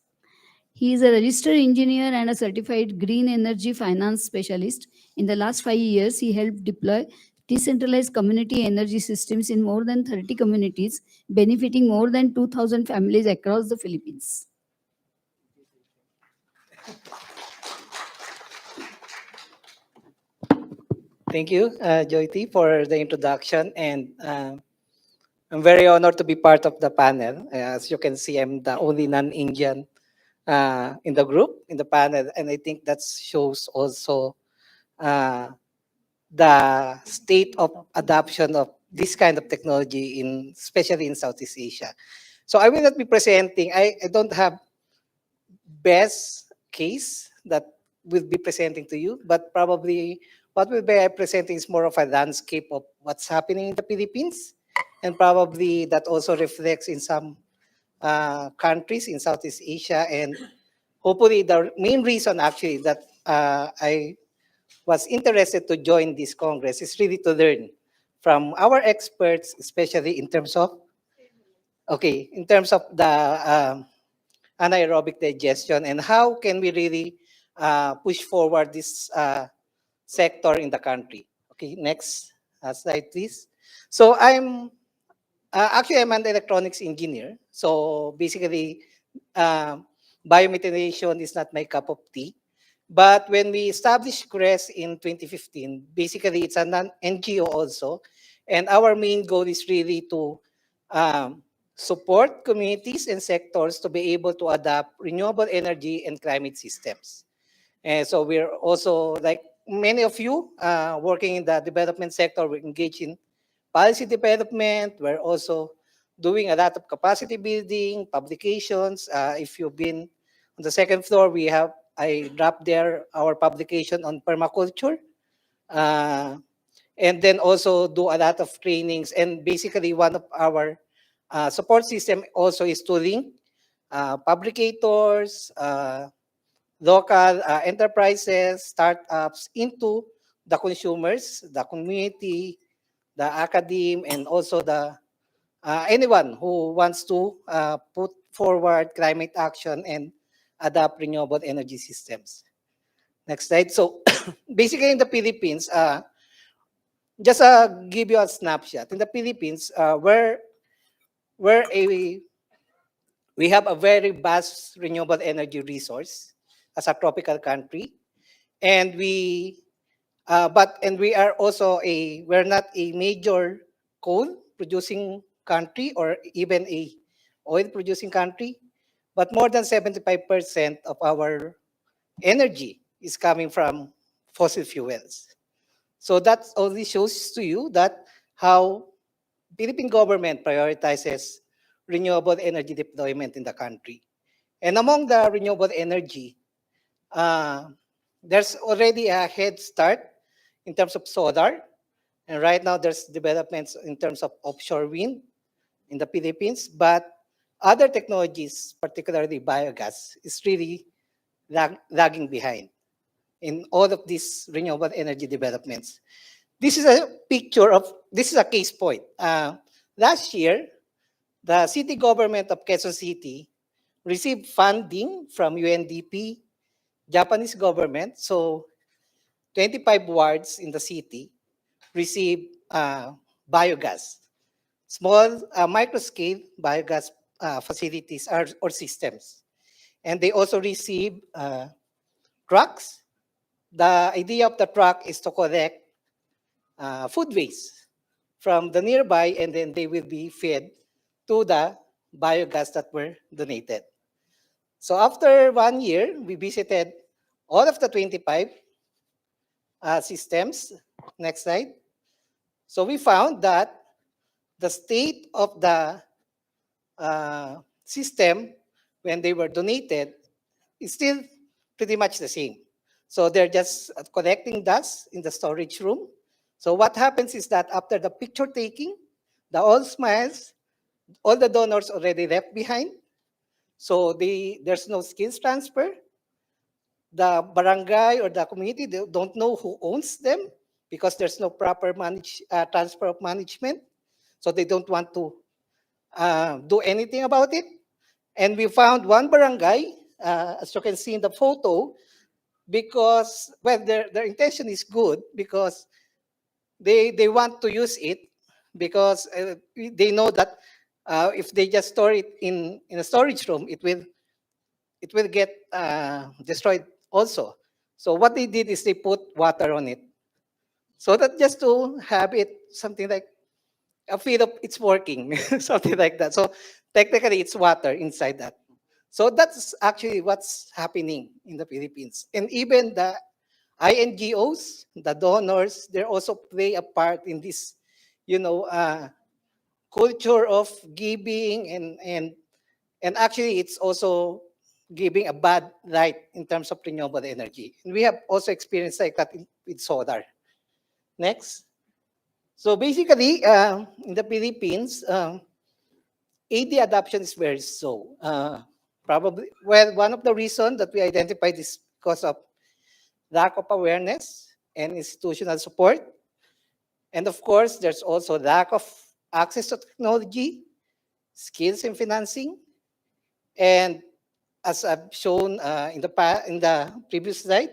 He is a registered engineer and a certified green energy finance specialist. In the last 5 years, he helped deploy decentralized community energy systems in more than 30 communities, benefiting more than 2,000 families across the Philippines. Thank you, Jyoti, for the introduction. And I'm very honored to be part of the panel. As you can see, I'm the only non-Indian in the group, in the panel, and I think that shows also uh, the state of adoption of this kind of technology in, especially in Southeast Asia. So I will not be presenting. I don't have best case that will be presenting to you, but probably what will be presenting is more of a landscape of what's happening in the Philippines, and probably that also reflects in some countries in Southeast Asia. And hopefully the main reason actually that I was interested to join this Congress is really to learn from our experts, especially in terms of, okay, in terms of the anaerobic digestion and how can we really push forward this sector in the country. Okay, next slide, please. So actually I'm an electronics engineer. So basically, biomethanation is not my cup of tea. But when we established CRES in 2015, basically it's an NGO also. And our main goal is really to support communities and sectors to be able to adopt renewable energy and climate systems. And so we're also, like many of you working in the development sector, we're engaged in policy development. We're also doing a lot of capacity building, publications. If you've been on the second floor, I dropped there our publication on permaculture. And then also do a lot of trainings. And basically one of our support system also is to link publicators, local enterprises, startups into the consumers, the community, the academe, and also the anyone who wants to put forward climate action and adopt renewable energy systems. Next slide. So basically in the Philippines, just give you a snapshot. In the Philippines, we have a very vast renewable energy resource as a tropical country, and we are also we're not a major coal producing country or even a oil producing country, but more than 75% of our energy is coming from fossil fuels. So that only shows to you that how Philippine government prioritizes renewable energy deployment in the country. And among the renewable energy, there's already a head start in terms of solar. And right now there's developments in terms of offshore wind in the Philippines, but other technologies, particularly biogas, is really lagging behind in all of these renewable energy developments. This is a case point. Last year, the city government of Quezon City received funding from UNDP, Japanese government. So 25 wards in the city received biogas, small micro-scale biogas facilities or systems. And they also receive trucks. The idea of the truck is to collect food waste from the nearby, and then they will be fed to the biogas that were donated. So after 1 year, we visited all of the 25 systems. Next slide. So we found that the state of the system when they were donated is still pretty much the same. So they're just collecting dust in the storage room. So what happens is that after the picture taking, the all smiles, all the donors already left behind. So there's no skills transfer. The barangay or the community, they don't know who owns them because there's no proper transfer of management. So they don't want to do anything about it. And we found one barangay, as you can see in the photo, because, well, their intention is good because they want to use it because they know that if they just store it in a storage room, it will get destroyed also. So what they did is they put water on it. So that just to have it something like a feel of it's working, something like that. So technically, it's water inside that. So that's actually what's happening in the Philippines. And even the INGOs, the donors, they also play a part in this, culture of giving, and actually it's also giving a bad light in terms of renewable energy. And we have also experienced like that with solar. Next. So basically, in the Philippines, AD adoption is very slow. Probably, well, one of the reasons that we identified is because of lack of awareness and institutional support. And of course, there's also lack of access to technology, skills and financing. And as I've shown in the previous slide,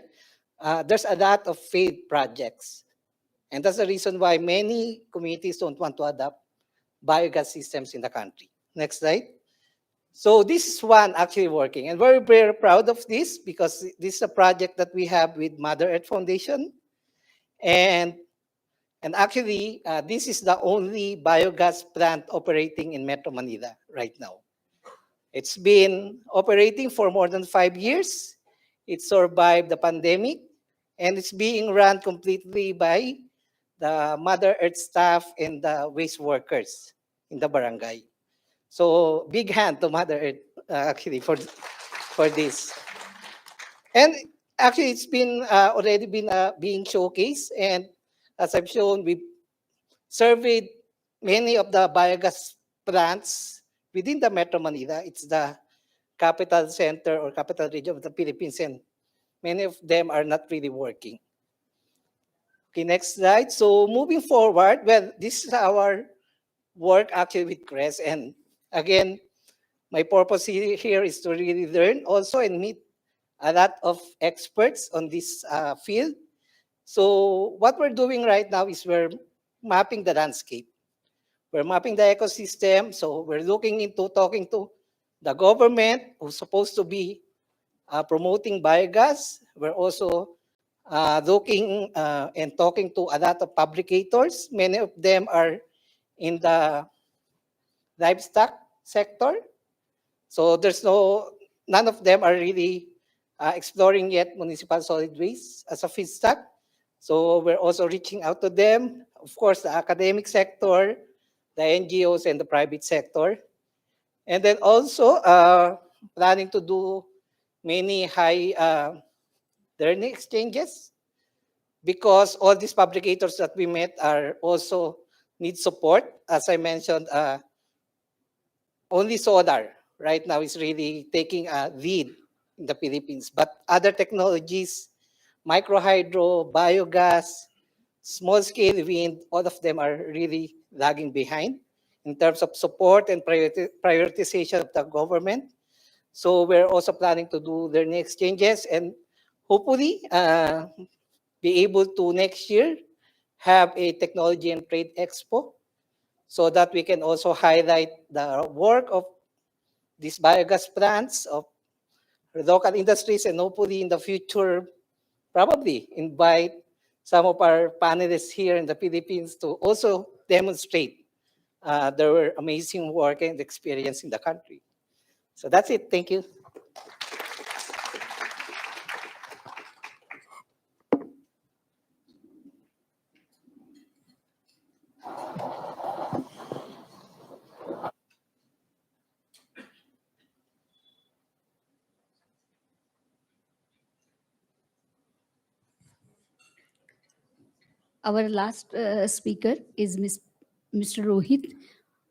there's a lot of failed projects. And that's the reason why many communities don't want to adopt biogas systems in the country. Next slide. So this is one actually working, and we're very proud of this because this is a project that we have with Mother Earth Foundation. And actually, this is the only biogas plant operating in Metro Manila right now. It's been operating for more than 5 years. It survived the pandemic, and it's being run completely by the Mother Earth staff and the waste workers in the barangay. So big hand to Mother Earth actually for this. And actually, it's been already been being showcased, and as I've shown, we've surveyed many of the biogas plants within the Metro Manila. It's the capital center or capital region of the Philippines, and many of them are not really working. Okay, next slide. So moving forward, well, this is our work actually with CRES. And again, my purpose here is to really learn also and meet a lot of experts on this field. So what we're doing right now is we're mapping the landscape. We're mapping the ecosystem. So we're looking into talking to the government who's supposed to be promoting biogas. We're also looking and talking to a lot of publicators. Many of them are in the livestock sector. So none of them are really exploring yet municipal solid waste as a feedstock. So we're also reaching out to them. Of course, the academic sector, the NGOs, and the private sector. And then also planning to do many high learning exchanges, because all these publicators that we met are also need support. As I mentioned, only solar right now is really taking a lead in the Philippines, but other technologies, microhydro, biogas, small scale wind, all of them are really lagging behind in terms of support and prioritization of the government. So we're also planning to do learning exchanges and hopefully be able to next year have a technology and trade expo so that we can also highlight the work of these biogas plants of local industries, and hopefully in the future, probably invite some of our panelists here in the Philippines to also demonstrate their amazing work and experience in the country. So that's it. Thank you. Our last speaker is Mr. Rohit.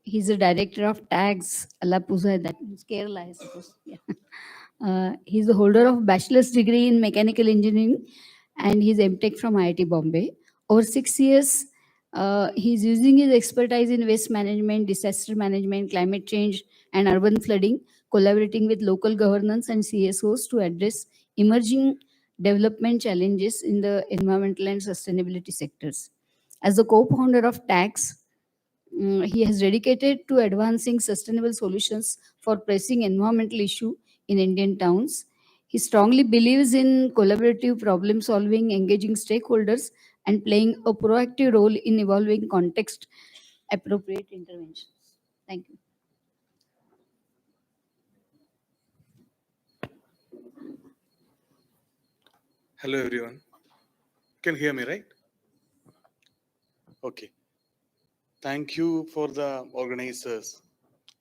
He's the director of tags Alappuzha, that means Kerala, I suppose. Yeah. He's the holder of bachelor's degree in mechanical engineering, and he's MTech from IIT Bombay. Over 6 years, he's using his expertise in waste management, disaster management, climate change, and urban flooding, collaborating with local governance and CSOs to address emerging development challenges in the environmental and sustainability sectors. As the co-founder of TAX, he has dedicated to advancing sustainable solutions for pressing environmental issue in Indian towns. He strongly believes in collaborative problem solving, engaging stakeholders, and playing a proactive role in evolving context appropriate interventions. Thank you. Hello, everyone. You can hear me, right? Okay. Thank you for the organizers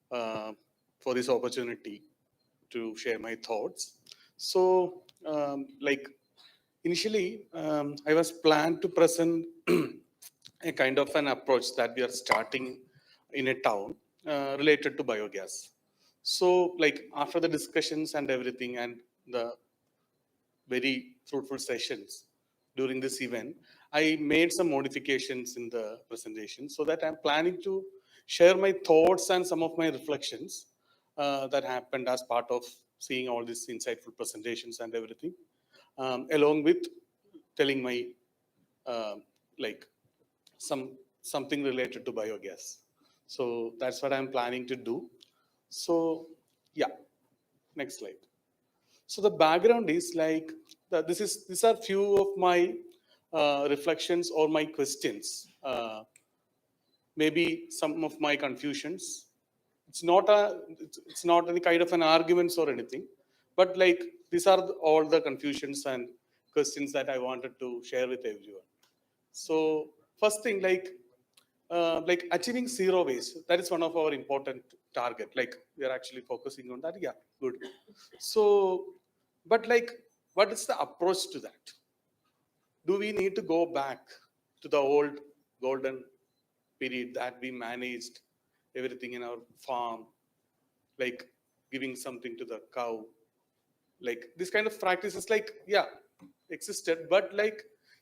for this opportunity to share my thoughts. So, initially, I was planned to present a kind of an approach that we are starting in a town related to biogas. So, after the discussions and everything and the very fruitful sessions during this event, I made some modifications in the presentation so that I'm planning to share my thoughts and some of my reflections that happened as part of seeing all these insightful presentations and everything, along with telling my like something related to biogas. So that's what I'm planning to do. So yeah, next slide. So the background is these are few of my reflections or my questions, maybe some of my confusions. It's not any kind of an arguments or anything, but these are all the confusions and questions that I wanted to share with everyone. So first thing, achieving zero waste, that is one of our important target. We are actually focusing on that. Yeah, good. So, but what is the approach to that? Do we need to go back to the old golden period that we managed everything in our farm, like giving something to the cow? This kind of practices, existed, but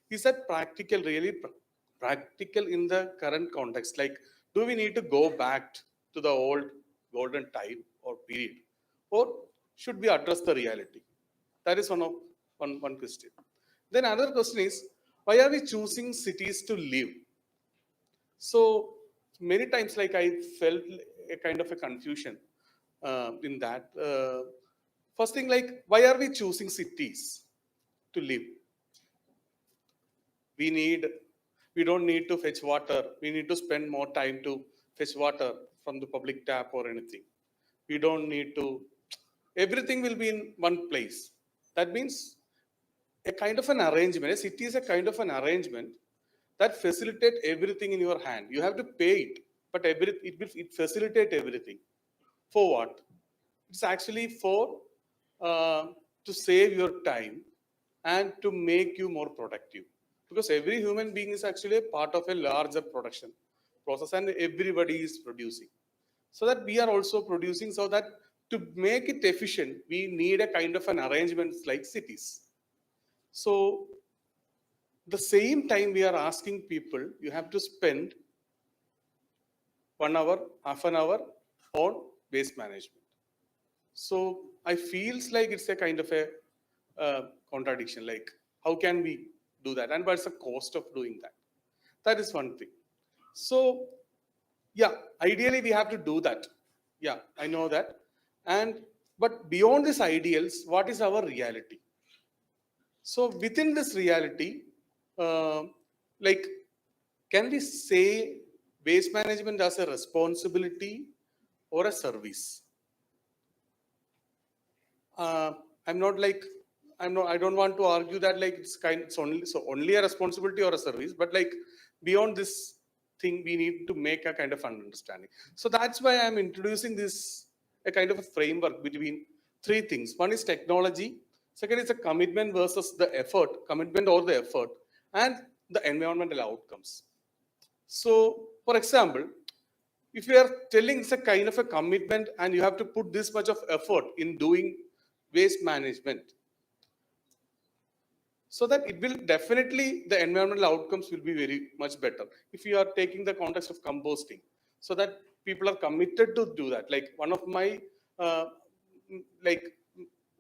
is that practical, really practical in the current context? Do we need to go back to the old golden time or period, or should we address the reality? That is one question. Then another question is, why are we choosing cities to live? So many times, I felt a kind of a confusion in that. First thing, why are we choosing cities to live? We don't need to fetch water. We need to spend more time to fetch water from the public tap or anything. We don't need to, everything will be in one place. That means a kind of an arrangement. A city is a kind of an arrangement that facilitate everything in your hand. You have to pay it, but it facilitate everything. For what? It's actually for to save your time and to make you more productive. Because every human being is actually a part of a larger production process, and everybody is producing. So that we are also producing, so that to make it efficient, we need a kind of an arrangement like cities. So the same time we are asking people, you have to spend 1 hour, half an hour on waste management. So I feels like it's a kind of a contradiction. How can we do that? And what's the cost of doing that? That is one thing. So yeah, ideally we have to do that. Yeah, I know that. But beyond these ideals, what is our reality? So within this reality, can we say waste management as a responsibility or a service? I don't want to argue that it's only a responsibility or a service, but beyond this thing, we need to make a kind of understanding. So that's why I'm introducing this, a kind of a framework between three things. One is technology. Second is a commitment versus the effort, commitment or the effort, and the environmental outcomes. So, for example, if you are telling it's a kind of a commitment and you have to put this much of effort in doing waste management, so that it will definitely, the environmental outcomes will be very much better. If you are taking the context of composting, so that people are committed to do that. One of my,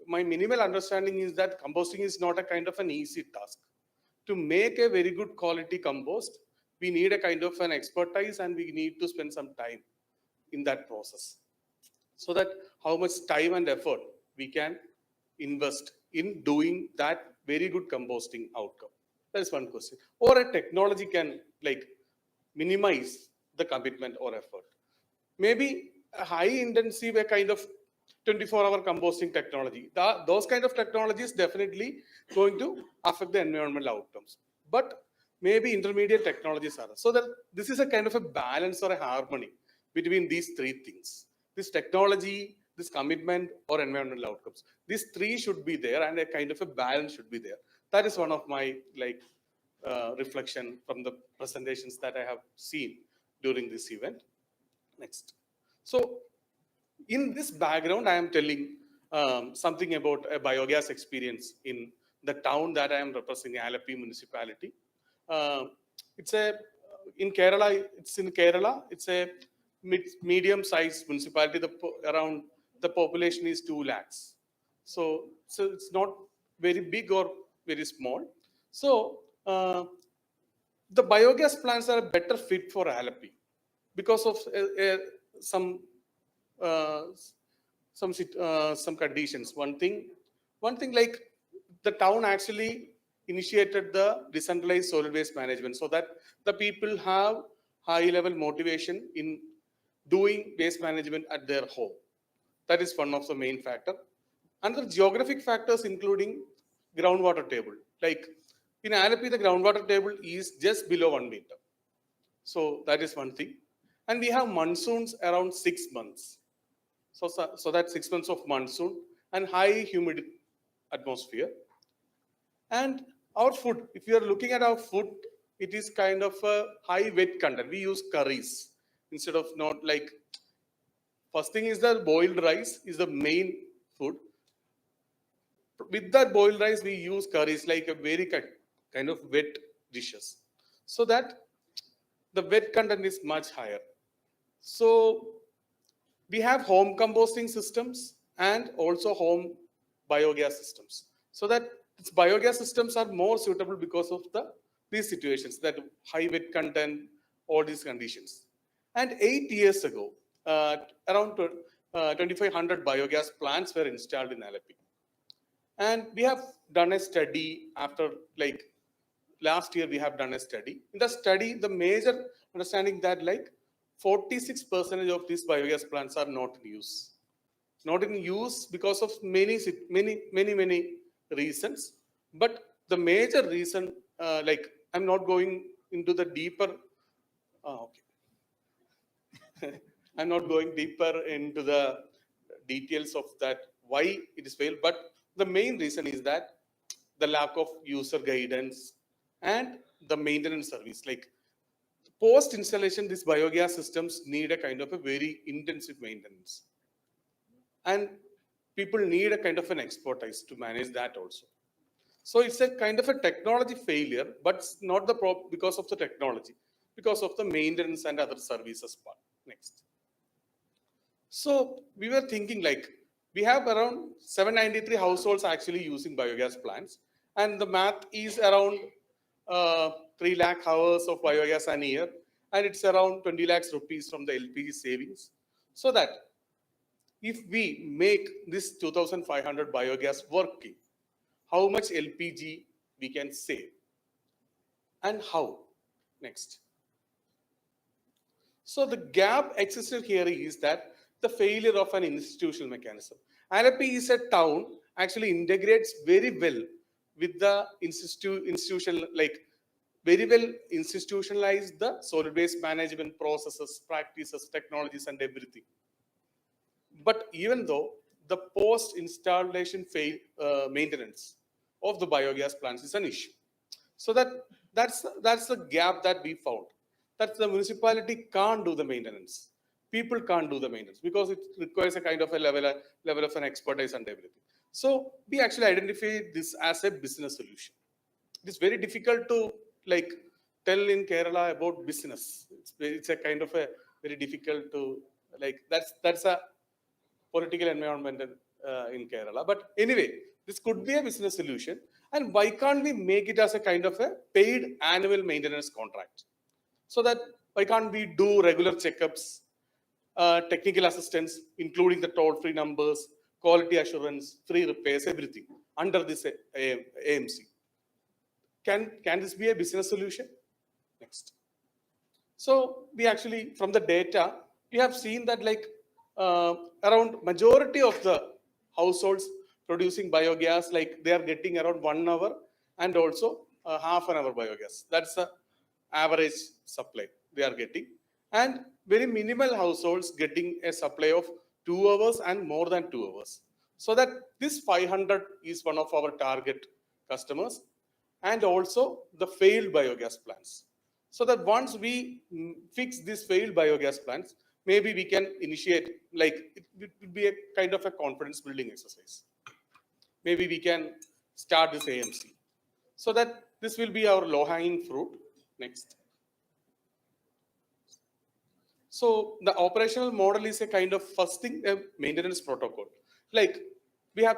my minimal understanding is that composting is not a kind of an easy task. To make a very good quality compost, we need a kind of an expertise and we need to spend some time in that process. So that how much time and effort we can invest in doing that very good composting outcome. That is one question. Or a technology can minimize the commitment or effort. Maybe a high intensive, a kind of 24-hour composting technology. Those kind of technologies definitely going to affect the environmental outcomes. But maybe intermediate technologies are. So that this is a kind of a balance or a harmony between these three things. This technology, this commitment or environmental outcomes. These three should be there and a kind of a balance should be there. That is one of my reflection from the presentations that I have seen during this event. Next. So in this background, I am telling something about a biogas experience in the town that I am representing, Alappuzha municipality. It's in Kerala. It's a medium-sized municipality. Around the population is 2 lakhs. So it's not very big or very small. So the biogas plants are a better fit for Alappuzha because of some conditions. One thing like the town actually initiated the decentralized solid waste management so that the people have high level motivation in doing waste management at their home. That is one of the main factor. Another geographic factors including groundwater table. Like in Alappuzha, the groundwater table is just below 1 meter. So that is one thing. And we have monsoons around 6 months. So that's 6 months of monsoon and high humid atmosphere. And our food, if you are looking at our food, it is kind of a high wet content. We use curries instead of not like, first thing is that boiled rice is the main food. With that boiled rice, we use curries like a very kind of wet dishes. So that the wet content is much higher. So we have home composting systems and also home biogas systems. So that biogas systems are more suitable because of these situations, that high wet content, all these conditions. And 8 years ago, around 2,500 biogas plants were installed in Alappuzha. And we have done a study after, like last year we have done a study. In the study, the major understanding that like 46% of these biogas plants are not in use. Not in use because of many reasons. But the major reason, like I'm not going into the deeper, I'm not going deeper into the details of that, why it is failed, but the main reason is that the lack of user guidance and the maintenance service. Like post installation, these biogas systems need a kind of a very intensive maintenance. And people need a kind of an expertise to manage that also. So it's a kind of a technology failure, but it's not because of the technology, because of the maintenance and other services part. Next. So we were thinking like, we have around 793 households actually using biogas plants. And the math is around 3 lakh hours of biogas an year. And it's around 20 lakhs rupees from the LPG savings. So that if we make this 2,500 biogas working, how much LPG we can save and how? Next. So the gap existed here is that the failure of an institutional mechanism. Alappuzha is a town actually integrates very well with the institutional, like very well institutionalized the solid waste management processes, practices, technologies, and everything. But even though the post-installation maintenance of the biogas plants is an issue. So that's the gap that we found. That the municipality can't do the maintenance. People can't do the maintenance because it requires a kind of a level of an expertise and everything. So we actually identify this as a business solution. It is very difficult to like tell in Kerala about business. It's a kind of a very difficult to like, that's a political environment in Kerala. But anyway, this could be a business solution. And why can't we make it as a kind of a paid annual maintenance contract? So that why can't we do regular checkups, technical assistance, including the toll-free numbers, quality assurance, free repairs, everything under this AMC? Can this be a business solution? Next. So we actually, from the data, we have seen that like around majority of the households producing biogas, like they are getting around 1 hour and also half an hour biogas. That's the average supply they are getting. And very minimal households getting a supply of 2 hours and more than 2 hours. So that this 500 is one of our target customers, and also the failed biogas plants. So that once we fix these failed biogas plants, maybe we can initiate, like it will be a kind of a confidence building exercise. Maybe we can start this AMC. So that this will be our low hanging fruit. Next. So the operational model is a kind of first thing, a maintenance protocol. Like we have,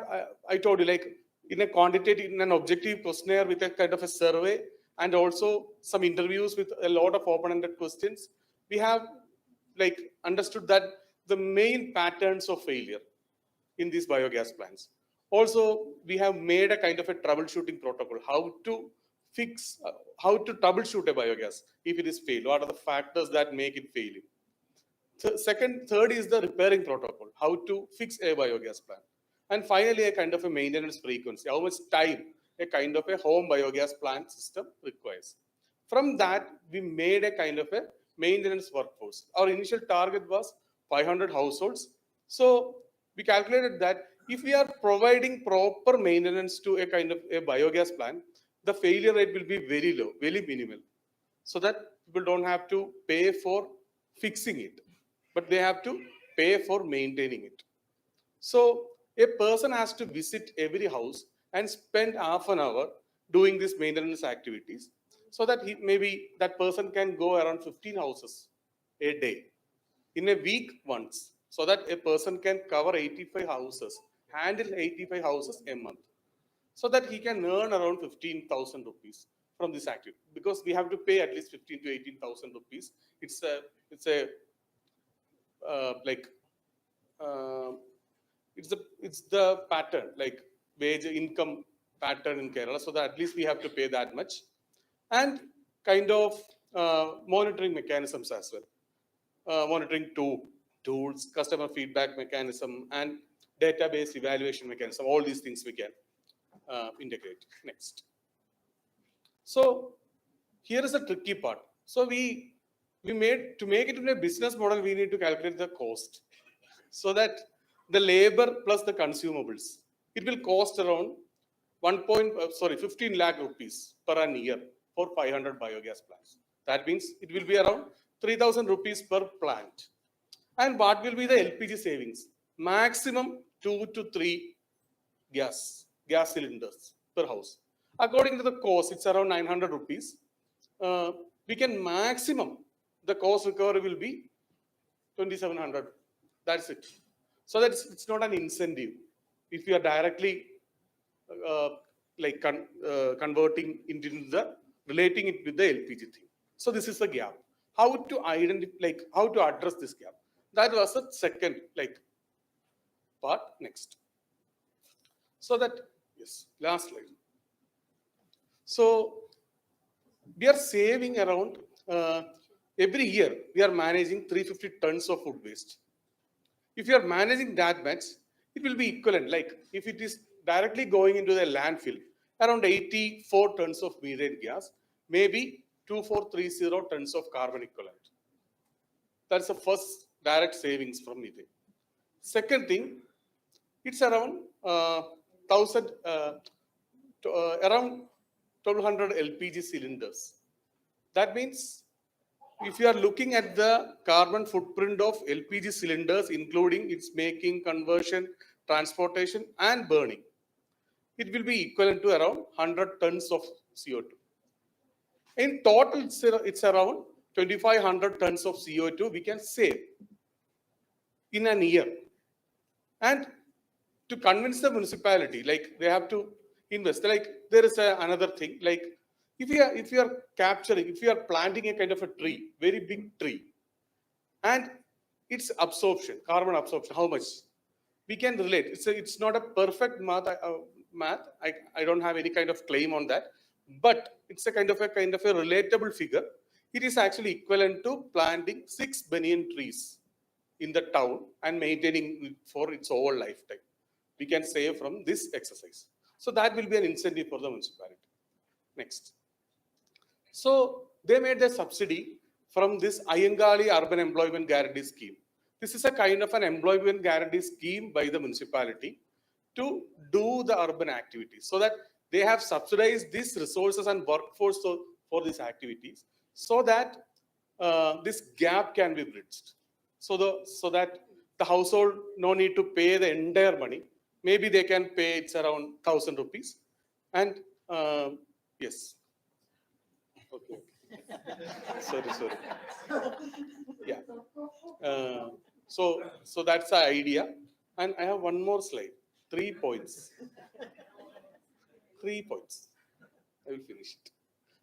I told you, like in a quantitative, in an objective questionnaire with a kind of a survey, and also some interviews with a lot of open-ended questions, we have like understood that the main patterns of failure in these biogas plants. Also, we have made a kind of a troubleshooting protocol, how to fix, how to troubleshoot a biogas if it is failed. What are the factors that make it fail? Third is the repairing protocol, how to fix a biogas plant. And finally, a kind of a maintenance frequency, how much time a kind of a home biogas plant system requires. From that, we made a kind of a maintenance workforce. Our initial target was 500 households. So we calculated that if we are providing proper maintenance to a kind of a biogas plant, the failure rate will be very low, very minimal. So that people don't have to pay for fixing it, but they have to pay for maintaining it. So a person has to visit every house and spend half an hour doing these maintenance activities, so that maybe that person can go around 15 houses a day, in a week once, so that a person can cover 85 houses, handle 85 houses a month, so that he can earn around 15,000 rupees from this activity, because we have to pay at least 15 to 18,000 rupees. It's a like it's the pattern, like wage income pattern in Kerala, so that at least we have to pay that much. And kind of monitoring mechanisms as well, monitoring tools, customer feedback mechanism, and database evaluation mechanism. All these things we can integrate. Next. So here is the tricky part. So we made, to make it in a business model, we need to calculate the cost, so that the labor plus the consumables, it will cost around 15 lakh rupees per an year for 500 biogas plants. That means it will be around 3,000 rupees per plant. And what will be the LPG savings? Maximum 2 to 3 gas cylinders per house. According to the cost, it's around 900 rupees. We can maximum, the cost recovery will be 2,700. That's it. So that it's not an incentive if you are directly converting into the, relating it with the LPG thing. So this is the gap. How to identify, like how to address this gap. That was the second part. Next. So that, yes, last slide. So we are saving around, every year we are managing 350 tons of food waste. If you are managing that much, it will be equivalent. Like if it is directly going into the landfill, around 84 tons of methane gas, maybe 2430 tons of carbon equivalent. That's the first direct savings from methane. Second thing, it's around 1,200 LPG cylinders. That means if you are looking at the carbon footprint of LPG cylinders, including its making, conversion, transportation, and burning, it will be equivalent to around 100 tons of CO2. In total, it's around 2,500 tons of CO2 we can save in a year. And to convince the municipality, like they have to invest. Like there is another thing, like if you are planting a kind of a tree, very big tree, and its absorption, carbon absorption, how much we can relate. It's not a perfect math. I don't have any kind of claim on that, but it's a kind of a relatable figure. it is actually equivalent to planting 6 banyan trees in the town and maintaining it for its whole lifetime. We can save from this exercise. So that will be an incentive for the municipality. Next. So they made a subsidy from this Iyengali Urban Employment Guarantee Scheme. This is a kind of an employment guarantee scheme by the municipality to do the urban activities, so that they have subsidized these resources and workforce for these activities, so that this gap can be bridged. So that the household no need to pay the entire money. Maybe they can pay it's around 1,000 rupees. And yes. Okay. Sorry. Yeah. So that's the idea. And I have one more slide. 3 points. 3 points. I will finish it.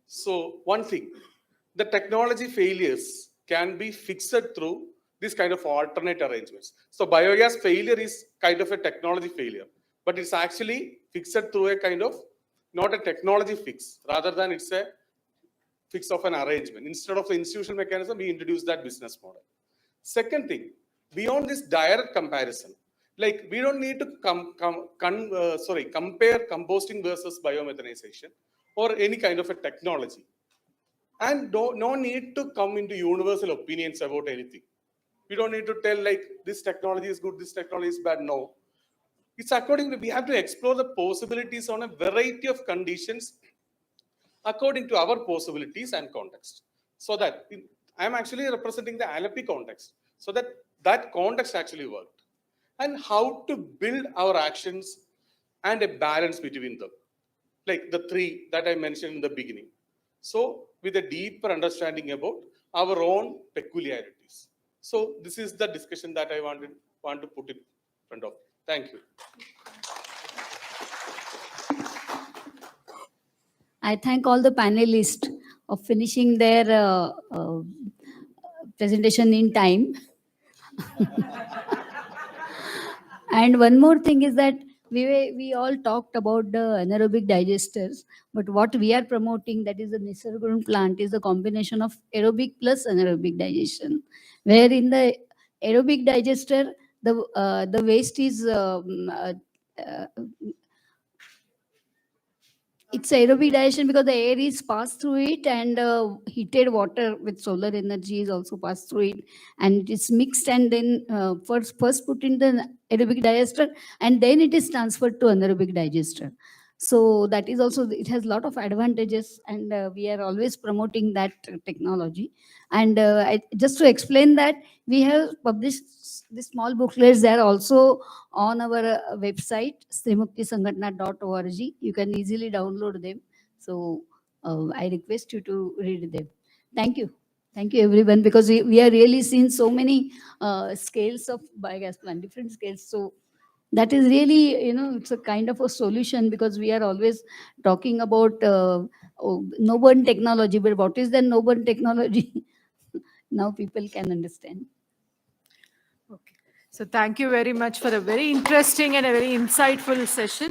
So one thing, the technology failures can be fixed through this kind of alternate arrangements. So biogas failure is kind of a technology failure, but it's actually fixed through a kind of, not a technology fix, rather than it's a fix of an arrangement. Instead of the institutional mechanism, we introduce that business model. Second thing, beyond this direct comparison, like we don't need to compare composting versus biomethanization or any kind of a technology. And no need to come into universal opinions about anything. We don't need to tell like this technology is good, this technology is bad. No. It's according to, we have to explore the possibilities on a variety of conditions according to our possibilities and context. So that I'm actually representing the Alappuzha context. So that context actually worked. And how to build our actions and a balance between them. Like the 3 that I mentioned in the beginning. So with a deeper understanding about our own peculiarities. So this is the discussion that I want to put in front of. Thank you. I thank all the panelists of finishing their presentation in time. And one more thing is that we all talked about the anaerobic digesters, but what we are promoting, that is the Nisargurun plant, is a combination of aerobic plus anaerobic digestion, where in the aerobic digester, the waste is it's aerobic digestion because the air is passed through it, and heated water with solar energy is also passed through it, and it is mixed and then first put in the aerobic digester, and then it is transferred to anaerobic digester. So that is also, it has a lot of advantages, and we are always promoting that technology. And just to explain that, we have published the small booklets. They are also on our website, srimuktisanghatana.org. You can easily download them. So I request you to read them. Thank you. Thank you, everyone, because we are really seeing so many scales of biogas plant, different scales. So that is really, it's a kind of a solution, because we are always talking about no burn technology, but what is the no burn technology? Now people can understand. Okay. So thank you very much for a very interesting and a very insightful session.